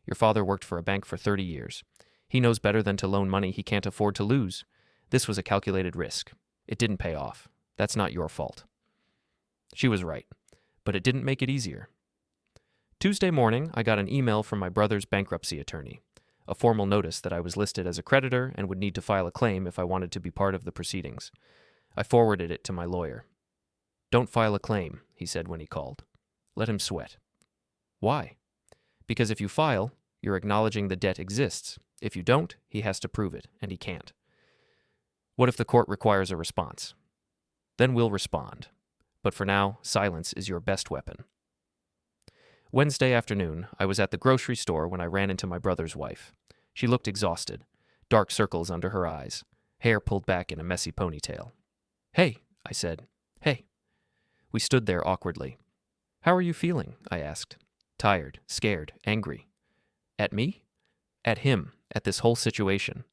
Your father worked for a bank for 30 years. He knows better than to loan money he can't afford to lose. This was a calculated risk. It didn't pay off. That's not your fault. She was right, but it didn't make it easier. Tuesday morning, I got an email from my brother's bankruptcy attorney, a formal notice that I was listed as a creditor and would need to file a claim if I wanted to be part of the proceedings. I forwarded it to my lawyer. Don't file a claim, he said when he called. Let him sweat. Why? Because if you file, you're acknowledging the debt exists. If you don't, he has to prove it, and he can't. What if the court requires a response? Then we'll respond. But for now, silence is your best weapon. Wednesday afternoon, I was at the grocery store when I ran into my brother's wife. She looked exhausted, dark circles under her eyes, hair pulled back in a messy ponytail. Hey, I said. Hey. We stood there awkwardly. How are you feeling? I asked. Tired, scared, angry. At me? At him, at this whole situation.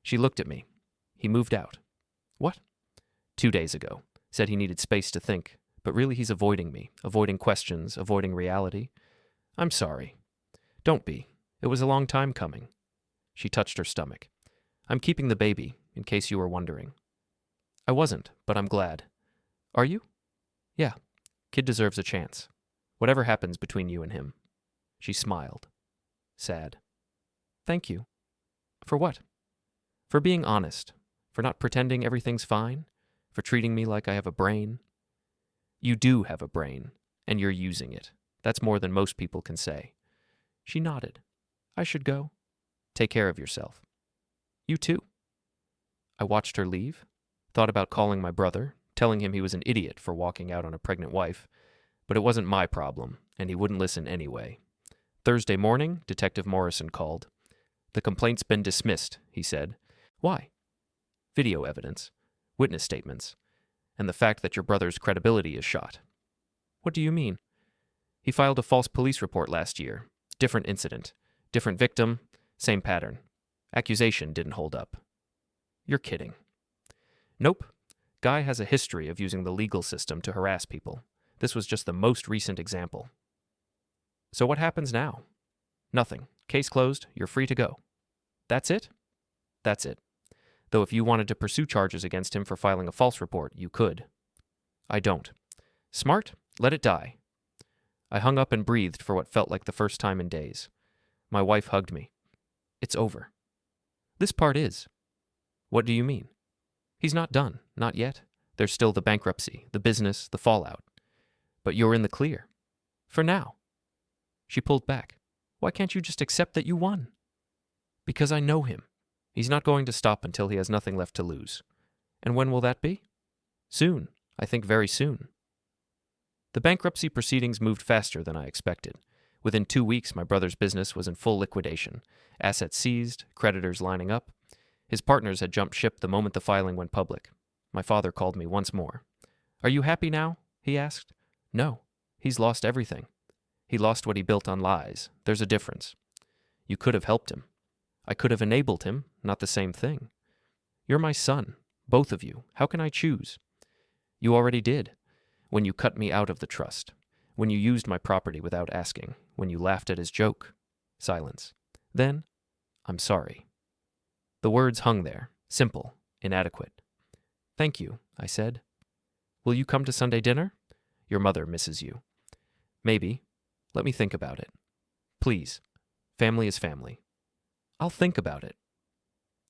She looked at me. He moved out. What? 2 days ago. Said he needed space to think, but really he's avoiding me, avoiding questions, avoiding reality. I'm sorry. Don't be. It was a long time coming. She touched her stomach. I'm keeping the baby, in case you were wondering. I wasn't, but I'm glad. Are you? Yeah. Kid deserves a chance. Whatever happens between you and him. She smiled. Sad. Thank you. For what? For being honest. For not pretending everything's fine. For treating me like I have a brain. You do have a brain, and you're using it. That's more than most people can say. She nodded. I should go. Take care of yourself. You too. I watched her leave, thought about calling my brother, telling him he was an idiot for walking out on a pregnant wife, but it wasn't my problem, and he wouldn't listen anyway. Thursday morning, Detective Morrison called. The complaint's been dismissed, he said. Why? video evidence, witness statements, and the fact that your brother's credibility is shot. What do you mean? He filed a false police report last year. Different incident. Different victim. Same pattern. Accusation didn't hold up. You're kidding. Nope. Guy has a history of using the legal system to harass people. This was just the most recent example. So what happens now? Nothing. Case closed. You're free to go. That's it? That's it. Though if you wanted to pursue charges against him for filing a false report, you could. I don't. Smart? Let it die. I hung up and breathed for what felt like the first time in days. My wife hugged me. It's over. This part is. What do you mean? He's not done. Not yet. There's still the bankruptcy, the business, the fallout. But you're in the clear. For now. She pulled back. Why can't you just accept that you won? Because I know him. He's not going to stop until he has nothing left to lose. And when will that be? Soon. I think very soon. The bankruptcy proceedings moved faster than I expected. Within 2 weeks, my brother's business was in full liquidation. Assets seized, creditors lining up. His partners had jumped ship the moment the filing went public. My father called me once more. Are you happy now? He asked. No. He's lost everything. He lost what he built on lies. There's a difference. You could have helped him. I could have enabled him, not the same thing. You're my son, both of you. How can I choose? You already did. When you cut me out of the trust. When you used my property without asking. When you laughed at his joke. Silence. Then, I'm sorry. The words hung there, simple, inadequate. Thank you, I said. Will you come to Sunday dinner? Your mother misses you. Maybe. Let me think about it. Please. Family is family. I'll think about it.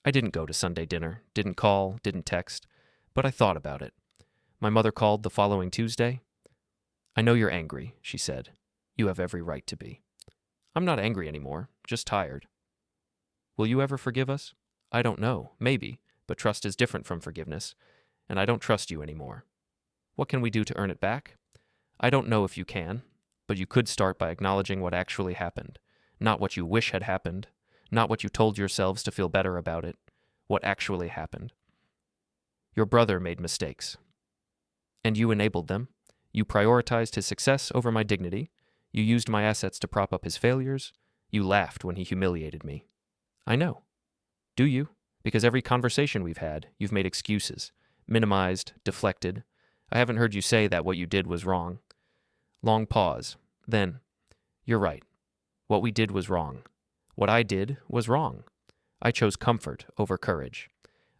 I didn't go to Sunday dinner, didn't call, didn't text, but I thought about it. My mother called the following Tuesday. I know you're angry, she said. You have every right to be. I'm not angry anymore, just tired. Will you ever forgive us? I don't know, maybe, but trust is different from forgiveness, and I don't trust you anymore. What can we do to earn it back? I don't know if you can, but you could start by acknowledging what actually happened, not what you wish had happened, not what you told yourselves to feel better about it, what actually happened. Your brother made mistakes. And you enabled them. You prioritized his success over my dignity. You used my assets to prop up his failures. You laughed when he humiliated me. I know. Do you? Because every conversation we've had, you've made excuses, minimized, deflected. I haven't heard you say that what you did was wrong. Long pause. Then, you're right. What we did was wrong. What I did was wrong. I chose comfort over courage.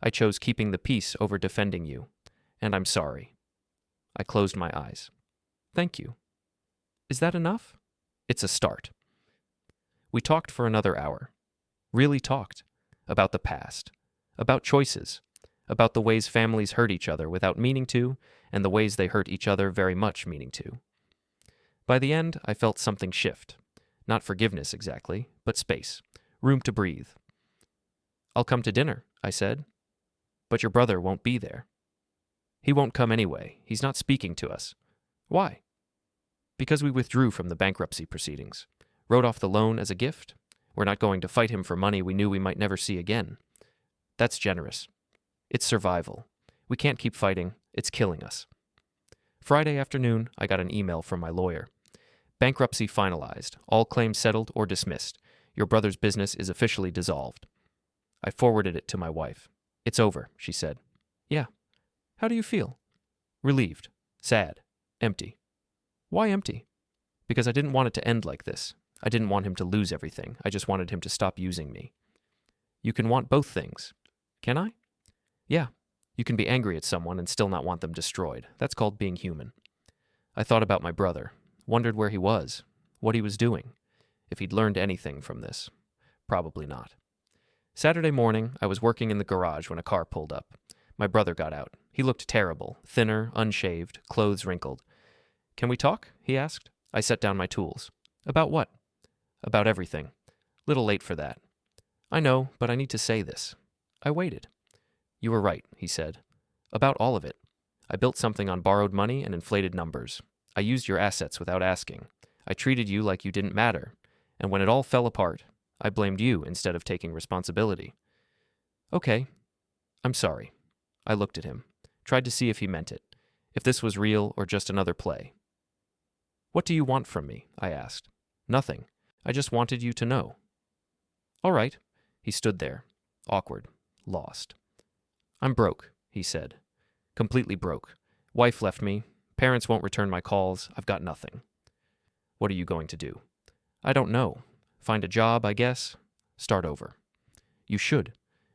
I chose keeping the peace over defending you. And I'm sorry. I closed my eyes. Thank you. Is that enough? It's a start. We talked for another hour. Really talked. About the past. About choices. About the ways families hurt each other without meaning to, and the ways they hurt each other very much meaning to. By the end, I felt something shift. Not forgiveness exactly, but space. Room to breathe. I'll come to dinner, I said. But your brother won't be there. He won't come anyway. He's not speaking to us. Why? Because we withdrew from the bankruptcy proceedings. Wrote off the loan as a gift. We're not going to fight him for money we knew we might never see again. That's generous. It's survival. We can't keep fighting. It's killing us. Friday afternoon, I got an email from my lawyer. Bankruptcy finalized. All claims settled or dismissed. Your brother's business is officially dissolved. I forwarded it to my wife. It's over, she said. Yeah. How do you feel? Relieved. Sad. Empty. Why empty? Because I didn't want it to end like this. I didn't want him to lose everything. I just wanted him to stop using me. You can want both things. Can I? Yeah. You can be angry at someone and still not want them destroyed. That's called being human. I thought about my brother. Wondered where he was. What he was doing. If he'd learned anything from this. Probably not. Saturday morning, I was working in the garage when a car pulled up. My brother got out. He looked terrible. Thinner, unshaved, clothes wrinkled. Can we talk? He asked. I set down my tools. About what? About everything. Little late for that. I know, but I need to say this. I waited. You were right, he said. About all of it. I built something on borrowed money and inflated numbers. I used your assets without asking. I treated you like you didn't matter. And when it all fell apart, I blamed you instead of taking responsibility. Okay. I'm sorry. I looked at him, tried to see if he meant it, if this was real or just another play. What do you want from me? I asked. Nothing. I just wanted you to know. All right. He stood there, awkward, lost. I'm broke, he said. Completely broke. Wife left me. Parents won't return my calls. I've got nothing. What are you going to do? I don't know. Find a job, I guess. Start over. You should.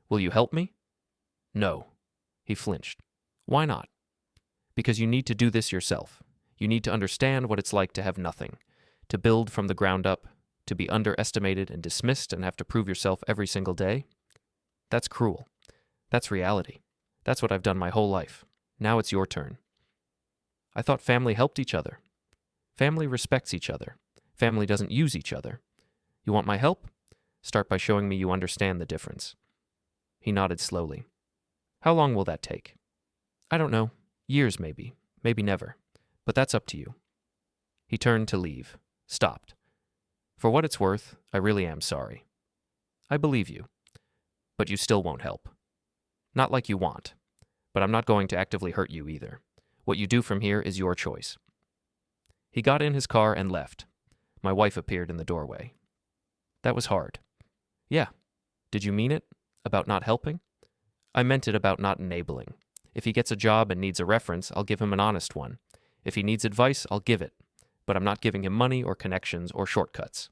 Will you help me? No. He flinched. Why not? Because you need to do this yourself. You need to understand what it's like to have nothing, to build from the ground up, to be underestimated and dismissed and have to prove yourself every single day. That's cruel. That's reality. That's what I've done my whole life. Now it's your turn. I thought family helped each other. Family respects each other. Family doesn't use each other. You want my help? Start by showing me you understand the difference. He nodded slowly. How long will that take? I don't know. Years maybe. Maybe never. But that's up to you. He turned to leave. Stopped. For what it's worth, I really am sorry. I believe you. But you still won't help. Not like you want. But I'm not going to actively hurt you either. What you do from here is your choice. He got in his car and left. My wife appeared in the doorway. That was hard. Yeah. Did you mean it? About not helping? I meant it about not enabling. If he gets a job and needs a reference, I'll give him an honest one. If he needs advice, I'll give it. But I'm not giving him money or connections or shortcuts.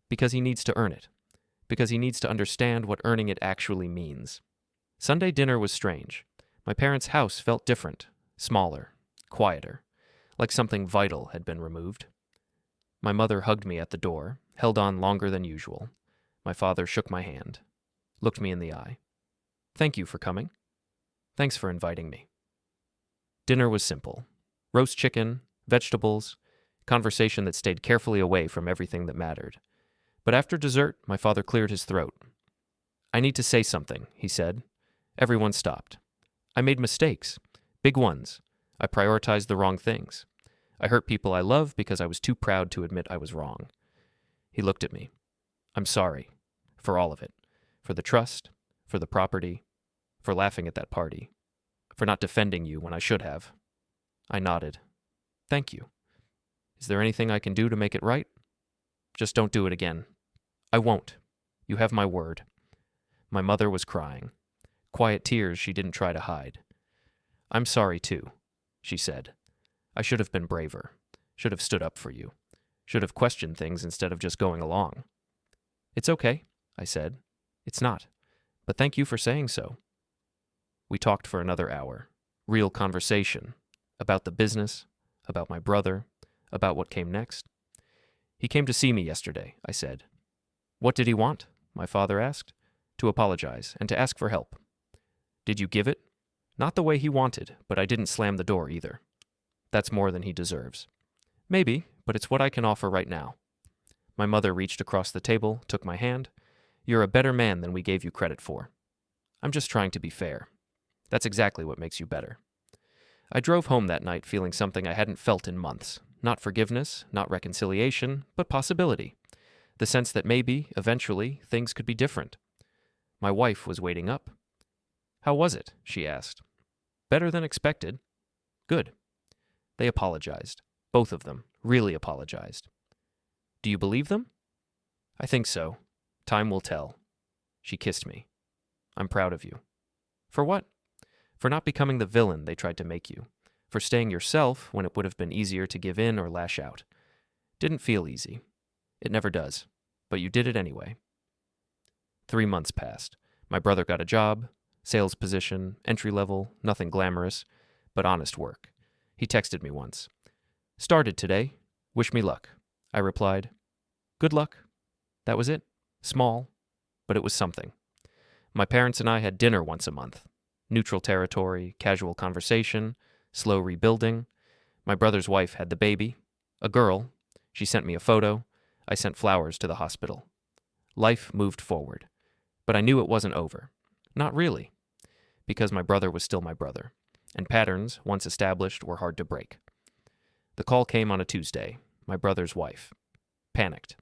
Because he needs to earn it. Because he needs to understand what earning it actually means. Sunday dinner was strange. My parents' house felt different, smaller, quieter, like something vital had been removed. My mother hugged me at the door, held on longer than usual. My father shook my hand, looked me in the eye. Thank you for coming. Thanks for inviting me. Dinner was simple. Roast chicken, vegetables, conversation that stayed carefully away from everything that mattered. But after dessert, my father cleared his throat. I need to say something, he said. Everyone stopped. I made mistakes, big ones. I prioritized the wrong things. I hurt people I love because I was too proud to admit I was wrong. He looked at me. I'm sorry. For all of it. For the trust, for the property, for laughing at that party, for not defending you when I should have. I nodded. Thank you. Is there anything I can do to make it right? Just don't do it again. I won't. You have my word. My mother was crying. Quiet tears she didn't try to hide. I'm sorry, too, she said. I should have been braver. Should have stood up for you. Should have questioned things instead of just going along. It's okay, I said. It's not. But thank you for saying so. We talked for another hour. Real conversation. About the business. About my brother. About what came next. He came to see me yesterday, I said. What did he want? My father asked. To apologize and to ask for help. Did you give it? Not the way he wanted, but I didn't slam the door either. That's more than he deserves. Maybe, but it's what I can offer right now. My mother reached across the table, took my hand. You're a better man than we gave you credit for. I'm just trying to be fair. That's exactly what makes you better. I drove home that night feeling something I hadn't felt in months. Not forgiveness, not reconciliation, but possibility. The sense that maybe, eventually, things could be different. My wife was waiting up. How was it? She asked. Better than expected. Good. They apologized. Both of them. Really apologized. Do you believe them? I think so. Time will tell. She kissed me. I'm proud of you. For what? For not becoming the villain they tried to make you. For staying yourself when it would have been easier to give in or lash out. Didn't feel easy. It never does. But you did it anyway. 3 months passed. My brother got a job, sales position, entry level, nothing glamorous, but honest work. He texted me once. Started today. Wish me luck. I replied. Good luck. That was it. Small, but it was something. My parents and I had dinner once a month. Neutral territory, casual conversation, slow rebuilding. My brother's wife had the baby. A girl. She sent me a photo. I sent flowers to the hospital. Life moved forward. But I knew it wasn't over. Not really. Because my brother was still my brother. And patterns, once established, were hard to break. The call came on a Tuesday. My brother's wife. Panicked.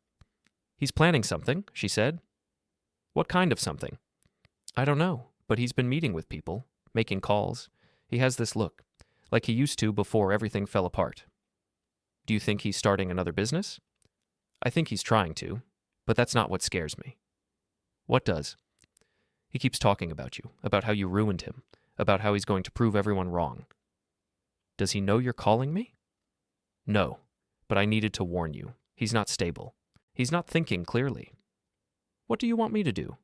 He's planning something, she said. What kind of something? I don't know, but he's been meeting with people, making calls. He has this look, like he used to before everything fell apart. Do you think he's starting another business? I think he's trying to, but that's not what scares me. What does? He keeps talking about you, about how you ruined him, about how he's going to prove everyone wrong. Does he know you're calling me? No, but I needed to warn you. He's not stable. He's not thinking clearly. What do you want me to do?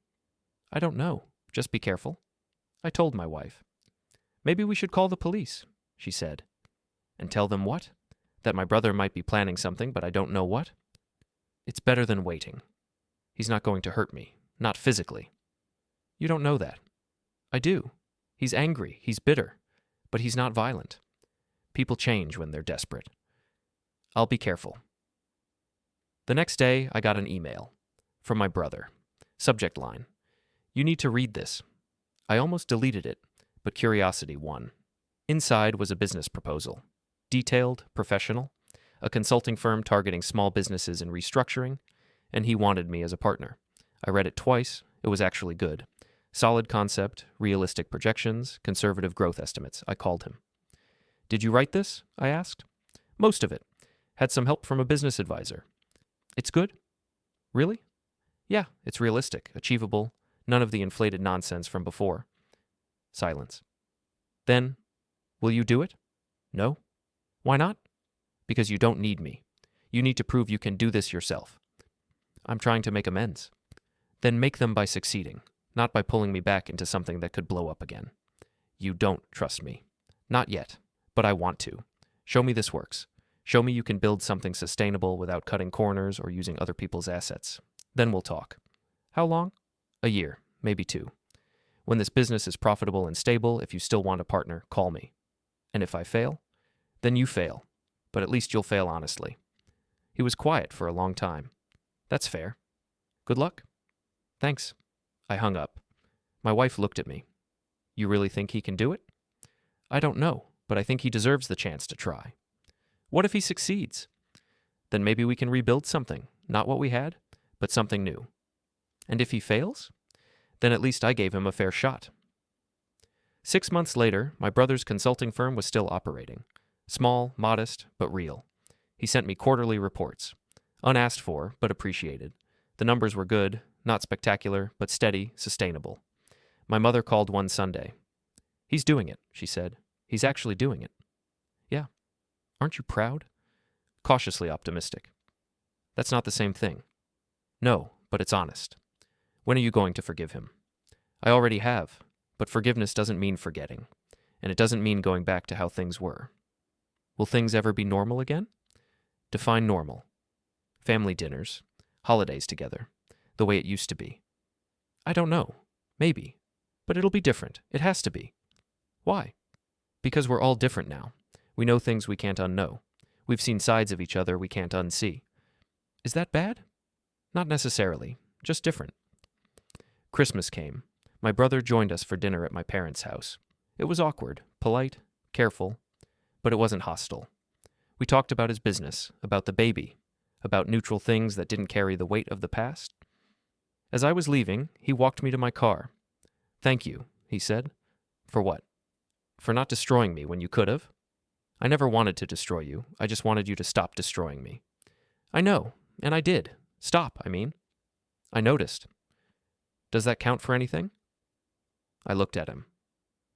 I don't know. Just be careful. I told my wife. Maybe we should call the police, she said. And tell them what? That my brother might be planning something, but I don't know what? It's better than waiting. He's not going to hurt me, not physically. You don't know that. I do. He's angry, he's bitter, but he's not violent. People change when they're desperate. I'll be careful. The next day, I got an email from my brother. Subject line: You need to read this. I almost deleted it, but curiosity won. Inside was a business proposal. Detailed, professional, a consulting firm targeting small businesses in restructuring, and he wanted me as a partner. I read it twice. It was actually good. Solid concept, realistic projections, conservative growth estimates. I called him. Did you write this? I asked. Most of it. Had some help from a business advisor. It's good? Really? Yeah, it's realistic, achievable, none of the inflated nonsense from before. Silence. Then, will you do it? No. Why not? Because you don't need me. You need to prove you can do this yourself. I'm trying to make amends. Then make them by succeeding, not by pulling me back into something that could blow up again. You don't trust me. Not yet, but I want to. Show me this works. Show me you can build something sustainable without cutting corners or using other people's assets. Then we'll talk. How long? A year, maybe 2. When this business is profitable and stable, if you still want a partner, call me. And if I fail, then you fail, but at least you'll fail honestly. He was quiet for a long time. That's fair. Good luck. Thanks. I hung up. My wife looked at me. You really think he can do it? I don't know, but I think he deserves the chance to try. What if he succeeds? Then maybe we can rebuild something, not what we had, but something new. And if he fails? Then at least I gave him a fair shot. 6 months later, my brother's consulting firm was still operating. Small, modest, but real. He sent me quarterly reports. Unasked for, but appreciated. The numbers were good, not spectacular, but steady, sustainable. My mother called one Sunday. He's doing it, she said. He's actually doing it. Yeah. Aren't you proud? Cautiously optimistic. That's not the same thing. No, but it's honest. When are you going to forgive him? I already have, but forgiveness doesn't mean forgetting, and it doesn't mean going back to how things were. Will things ever be normal again? Define normal. Family dinners, holidays together, the way it used to be. I don't know. Maybe. But it'll be different. It has to be. Why? Because we're all different now. We know things we can't unknow. We've seen sides of each other we can't unsee. Is that bad? Not necessarily. Just different. Christmas came. My brother joined us for dinner at my parents' house. It was awkward, polite, careful, but it wasn't hostile. We talked about his business, about the baby, about neutral things that didn't carry the weight of the past. As I was leaving, he walked me to my car. Thank you, he said. For what? For not destroying me when you could have. I never wanted to destroy you. I just wanted you to stop destroying me. I know, and I did. Stop, I mean. I noticed. Does that count for anything? I looked at him.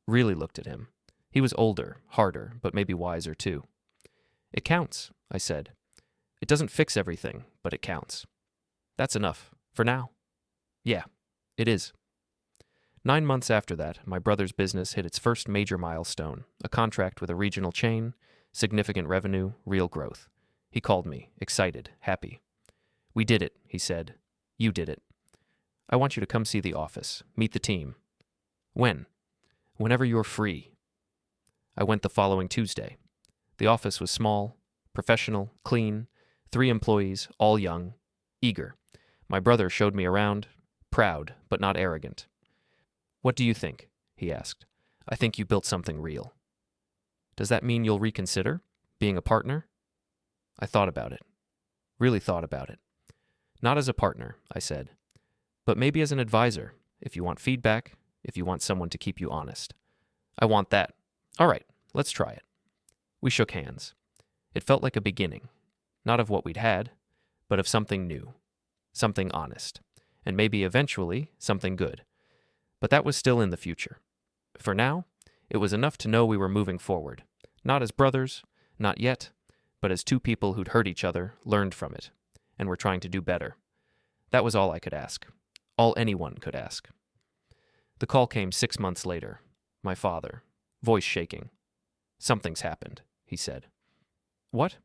Really looked at him. He was older, harder, but maybe wiser too. It counts, I said. It doesn't fix everything, but it counts. That's enough, for now. Yeah, it is. 9 months after that, my brother's business hit its first major milestone, a contract with a regional chain, significant revenue, real growth. He called me, excited, happy. We did it, he said. You did it. I want you to come see the office, meet the team. When? Whenever you're free. I went the following Tuesday. The office was small, professional, clean, 3 employees, all young, eager. My brother showed me around, proud, but not arrogant. What do you think? He asked. I think you built something real. Does that mean you'll reconsider being a partner? I thought about it. Really thought about it. Not as a partner, I said, but maybe as an advisor, if you want feedback, if you want someone to keep you honest. I want that. All right, let's try it. We shook hands. It felt like a beginning, not of what we'd had, but of something new, something honest, and maybe eventually something good. But that was still in the future. For now, it was enough to know we were moving forward, not as brothers, not yet, but as two people who'd hurt each other, learned from it, and were trying to do better. That was all I could ask, all anyone could ask. The call came 6 months later. My father, voice shaking. "Something's happened," he said. "What?"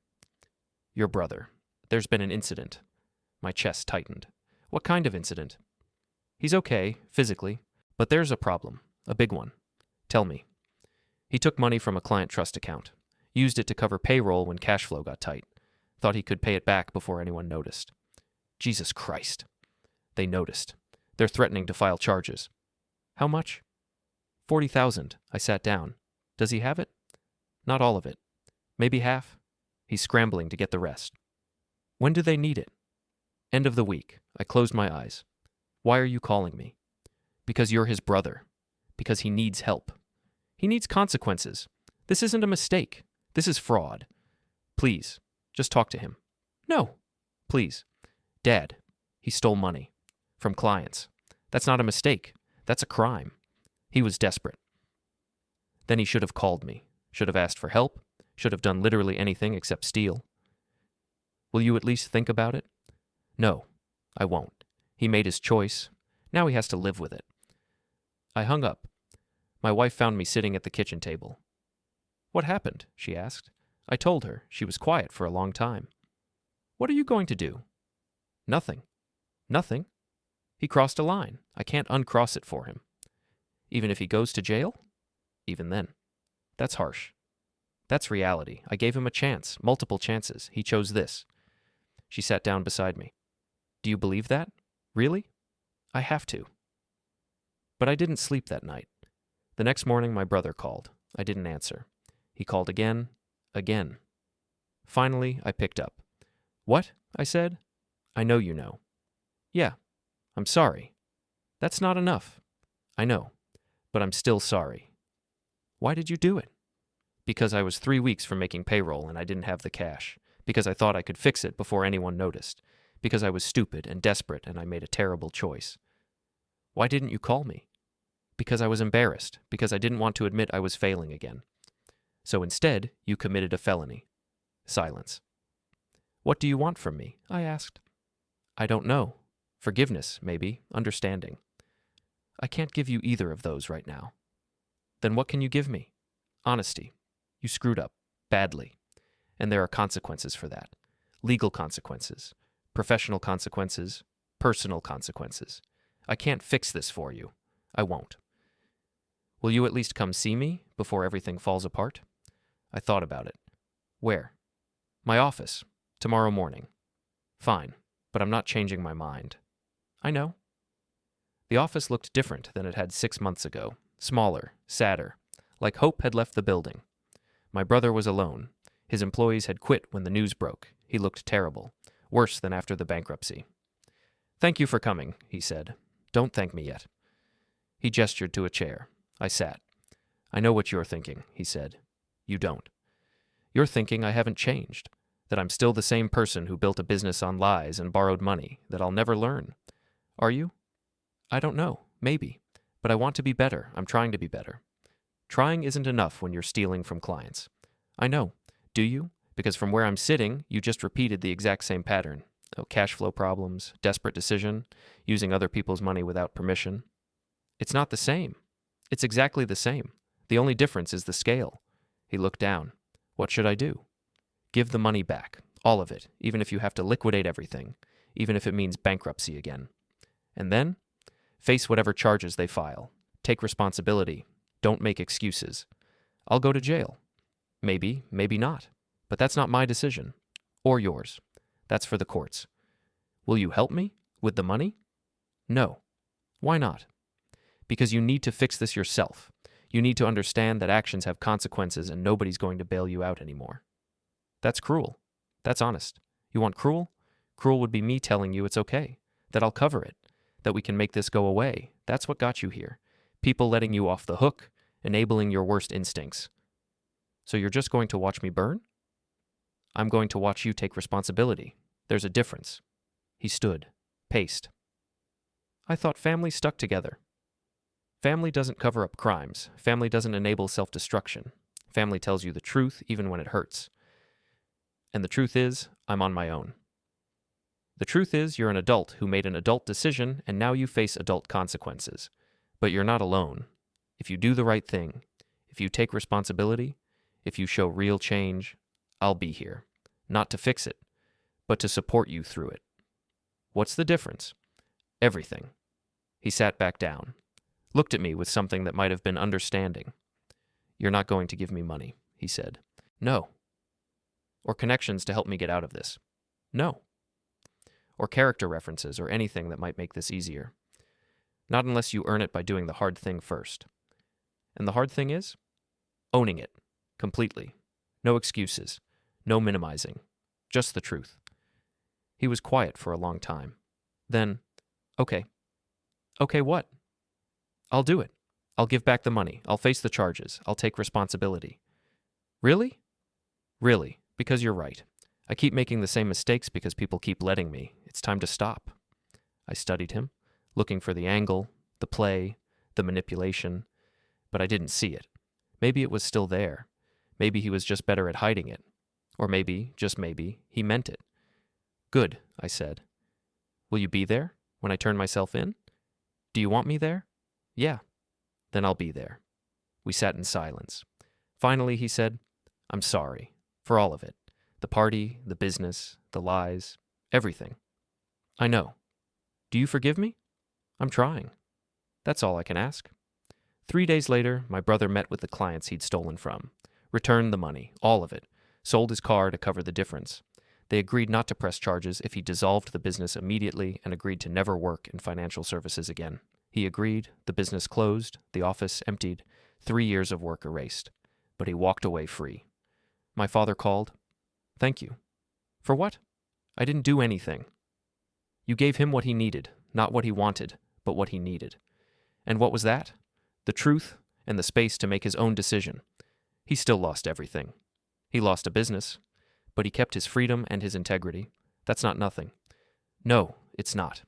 "Your brother. There's been an incident." My chest tightened. "What kind of incident?" "He's okay, physically, but there's a problem, a big one." "Tell me." "He took money from a client trust account, used it to cover payroll when cash flow got tight. Thought he could pay it back before anyone noticed." Jesus Christ. They noticed. They're threatening to file charges. "How much?" $40,000. I sat down. "Does he have it?" "Not all of it. Maybe half." He's scrambling to get the rest. "When do they need it?" "End of the week." I closed my eyes. "Why are you calling me?" "Because you're his brother. Because he needs help. He needs consequences. This isn't a mistake. This is fraud. Please, just talk to him." "No." "Please." "Dad, he stole money. From clients. That's not a mistake. That's a crime. He was desperate. Then he should have called me. Should have asked for help. Should have done literally anything except steal. Will you at least think about it?" "No, I won't. He made his choice. Now he has to live with it." I hung up. My wife found me sitting at the kitchen table. "What happened?" she asked. I told her. She was quiet for a long time. "What are you going to do?" "Nothing." "Nothing?" "He crossed a line. I can't uncross it for him." "Even if he goes to jail?" "Even then." "That's harsh." "That's reality. I gave him a chance, multiple chances. He chose this." She sat down beside me. "Do you believe that? Really?" "I have to." But I didn't sleep that night. The next morning my brother called. I didn't answer. He called again. Finally, I picked up. "What?" I said. "I know you know." "Yeah. I'm sorry." "That's not enough." "I know. But I'm still sorry." "Why did you do it?" "Because I was 3 weeks from making payroll and I didn't have the cash. Because I thought I could fix it before anyone noticed. Because I was stupid and desperate and I made a terrible choice." "Why didn't you call me?" "Because I was embarrassed. Because I didn't want to admit I was failing again." "So instead, you committed a felony." Silence. "What do you want from me?" I asked. "I don't know. Forgiveness, maybe. Understanding." "I can't give you either of those right now." "Then what can you give me?" "Honesty. You screwed up. Badly. And there are consequences for that. Legal consequences. Professional consequences. Personal consequences. I can't fix this for you. I won't." "Will you at least come see me before everything falls apart?" I thought about it. "Where?" "My office. Tomorrow morning." "Fine. But I'm not changing my mind." "I know." The office looked different than it had 6 months ago. Smaller, sadder. Like hope had left the building. My brother was alone. His employees had quit when the news broke. He looked terrible. Worse than after the bankruptcy. "Thank you for coming," he said. "Don't thank me yet." He gestured to a chair. I sat. "I know what you're thinking," he said. "You don't. You're thinking I haven't changed, that I'm still the same person who built a business on lies and borrowed money, that I'll never learn. Are you?" "I don't know. Maybe. But I want to be better. I'm trying to be better." "Trying isn't enough when you're stealing from clients." "I know. Do you? Because from where I'm sitting, you just repeated the exact same pattern. Cash flow problems, desperate decision, using other people's money without permission." "It's not the same." "It's exactly the same. The only difference is the scale." He looked down. "What should I do?" "Give the money back. All of it. Even if you have to liquidate everything. Even if it means bankruptcy again. And then? Face whatever charges they file. Take responsibility. Don't make excuses. I'll go to jail. Maybe, maybe not. But that's not my decision. Or yours. That's for the courts. Will you help me? With the money?" "No." "Why not?" "Because you need to fix this yourself. You need to understand that actions have consequences and nobody's going to bail you out anymore." "That's cruel." "That's honest. You want cruel? Cruel would be me telling you it's okay. That I'll cover it. That we can make this go away. That's what got you here. People letting you off the hook, enabling your worst instincts. So you're just going to watch me burn? I'm going to watch you take responsibility. There's a difference. He stood, paced. I thought family stuck together. Family doesn't cover up crimes. Family doesn't enable self-destruction. Family tells you the truth even when it hurts. And the truth is, I'm on my own. The truth is, you're an adult who made an adult decision and now you face adult consequences. But you're not alone. If you do the right thing, if you take responsibility, if you show real change, I'll be here. Not to fix it, but to support you through it. What's the difference? Everything. He sat back down, looked at me with something that might have been understanding. You're not going to give me money, he said. No. Or connections to help me get out of this. No. Or character references or anything that might make this easier. Not unless you earn it by doing the hard thing first. And the hard thing is? Owning it. Completely. No excuses. No minimizing. Just the truth. He was quiet for a long time. Then, okay. Okay, what? I'll do it. I'll give back the money. I'll face the charges. I'll take responsibility. Really? Really, because you're right. I keep making the same mistakes because people keep letting me. It's time to stop. I studied him, looking for the angle, the play, the manipulation, but I didn't see it. Maybe it was still there. Maybe he was just better at hiding it. Or maybe, just maybe, he meant it. Good, I said. Will you be there when I turn myself in? Do you want me there? Yeah. Then I'll be there. We sat in silence. Finally, he said, I'm sorry. For all of it. The party, the business, the lies, everything. I know. Do you forgive me? I'm trying. That's all I can ask. 3 days later, my brother met with the clients he'd stolen from. Returned the money, all of it. Sold his car to cover the difference. They agreed not to press charges if he dissolved the business immediately and agreed to never work in financial services again. He agreed, the business closed, the office emptied, 3 years of work erased. But he walked away free. My father called. Thank you. For what? I didn't do anything. You gave him what he needed, not what he wanted, but what he needed. And what was that? The truth and the space to make his own decision. He still lost everything. He lost a business, but he kept his freedom and his integrity. That's not nothing. No, it's not.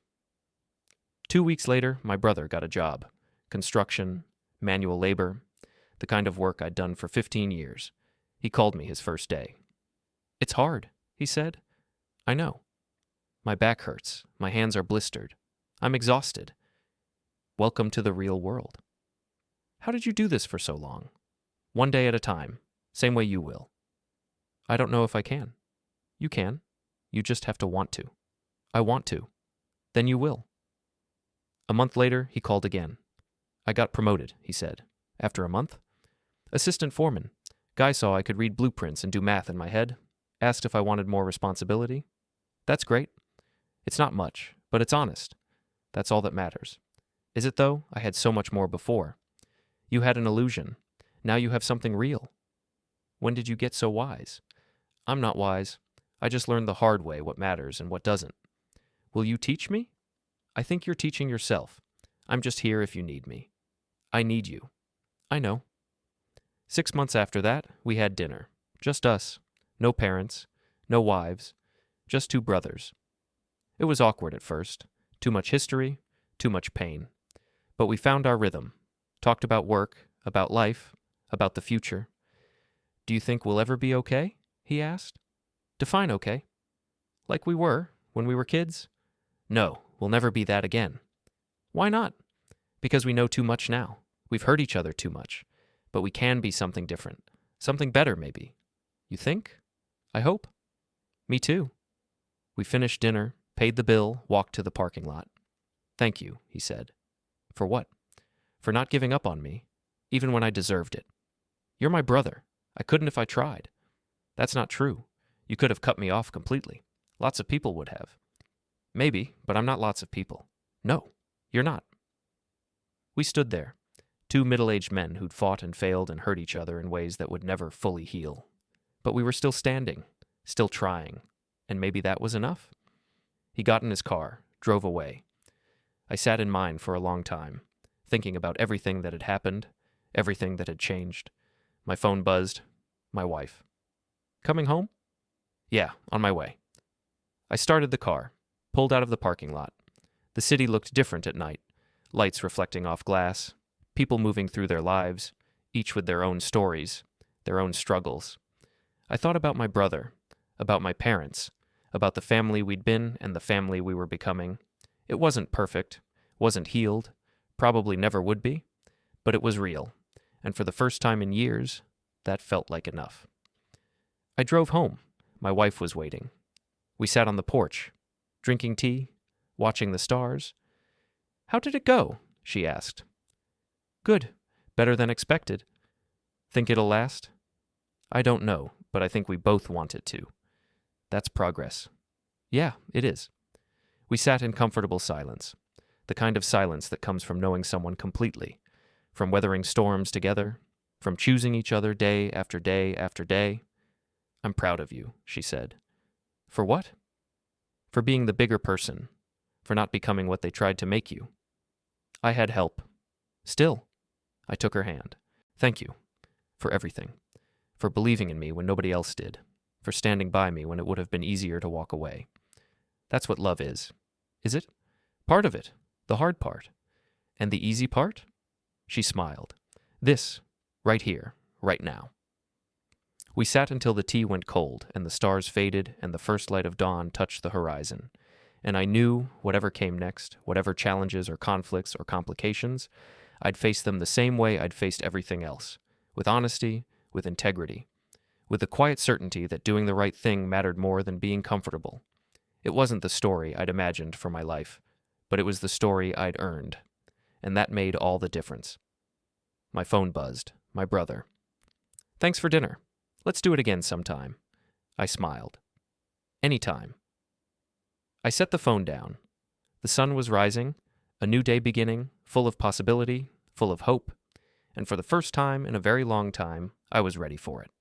2 weeks later, my brother got a job. Construction, manual labor, the kind of work I'd done for 15 years. He called me his first day. It's hard, he said. I know. My back hurts. My hands are blistered. I'm exhausted. Welcome to the real world. How did you do this for so long? 1 day at a time, same way you will. I don't know if I can. You can. You just have to want to. I want to. Then you will. A month later, he called again. I got promoted, he said. After a month? Assistant foreman. Guy saw I could read blueprints and do math in my head. Asked if I wanted more responsibility. That's great. It's not much, but it's honest. That's all that matters. Is it though? I had so much more before. You had an illusion. Now you have something real. When did you get so wise? I'm not wise. I just learned the hard way what matters and what doesn't. Will you teach me? I think you're teaching yourself. I'm just here if you need me. I need you. I know. 6 months after that, we had dinner. Just us. No parents. No wives. Just 2 brothers. It was awkward at first. Too much history. Too much pain. But we found our rhythm. Talked about work, about life, about the future. Do you think we'll ever be okay? He asked. Define okay. Like we were when we were kids? No, we'll never be that again. Why not? Because we know too much now. We've hurt each other too much. But we can be something different. Something better, maybe. You think? I hope. Me too. We finished dinner, paid the bill, walked to the parking lot. Thank you, he said. For what? For not giving up on me, even when I deserved it. You're my brother. I couldn't if I tried. That's not true. You could have cut me off completely. Lots of people would have. Maybe, but I'm not lots of people. No, you're not. We stood there, 2 middle-aged men who'd fought and failed and hurt each other in ways that would never fully heal. But we were still standing, still trying, and maybe that was enough. He got in his car, drove away. I sat in mine for a long time, thinking about everything that had happened, everything that had changed. My phone buzzed. My wife. Coming home? Yeah, on my way. I started the car, pulled out of the parking lot. The city looked different at night, lights reflecting off glass, people moving through their lives, each with their own stories, their own struggles. I thought about my brother, about my parents, about the family we'd been and the family we were becoming. It wasn't perfect, wasn't healed, probably never would be, but it was real, and for the first time in years, that felt like enough. I drove home. My wife was waiting. We sat on the porch, drinking tea, watching the stars. How did it go? She asked. Good. Better than expected. Think it'll last? I don't know, but I think we both want it to. That's progress. Yeah, it is. We sat in comfortable silence, the kind of silence that comes from knowing someone completely, from weathering storms together, from choosing each other day after day after day. I'm proud of you, she said. For what? For being the bigger person, for not becoming what they tried to make you. I had help. Still. I took her hand. Thank you. For everything. For believing in me when nobody else did. For standing by me when it would have been easier to walk away. That's what love is. Is it? Part of it. The hard part. And the easy part? She smiled. This. Right here. Right now. We sat until the tea went cold and the stars faded and the first light of dawn touched the horizon. And I knew, whatever came next, whatever challenges or conflicts or complications, I'd face them the same way I'd faced everything else, with honesty, with integrity, with the quiet certainty that doing the right thing mattered more than being comfortable. It wasn't the story I'd imagined for my life, but it was the story I'd earned, and that made all the difference. My phone buzzed. My brother. Thanks for dinner. Let's do it again sometime. I smiled. Anytime. I set the phone down. The sun was rising, a new day beginning, full of possibility, full of hope, and for the first time in a very long time, I was ready for it.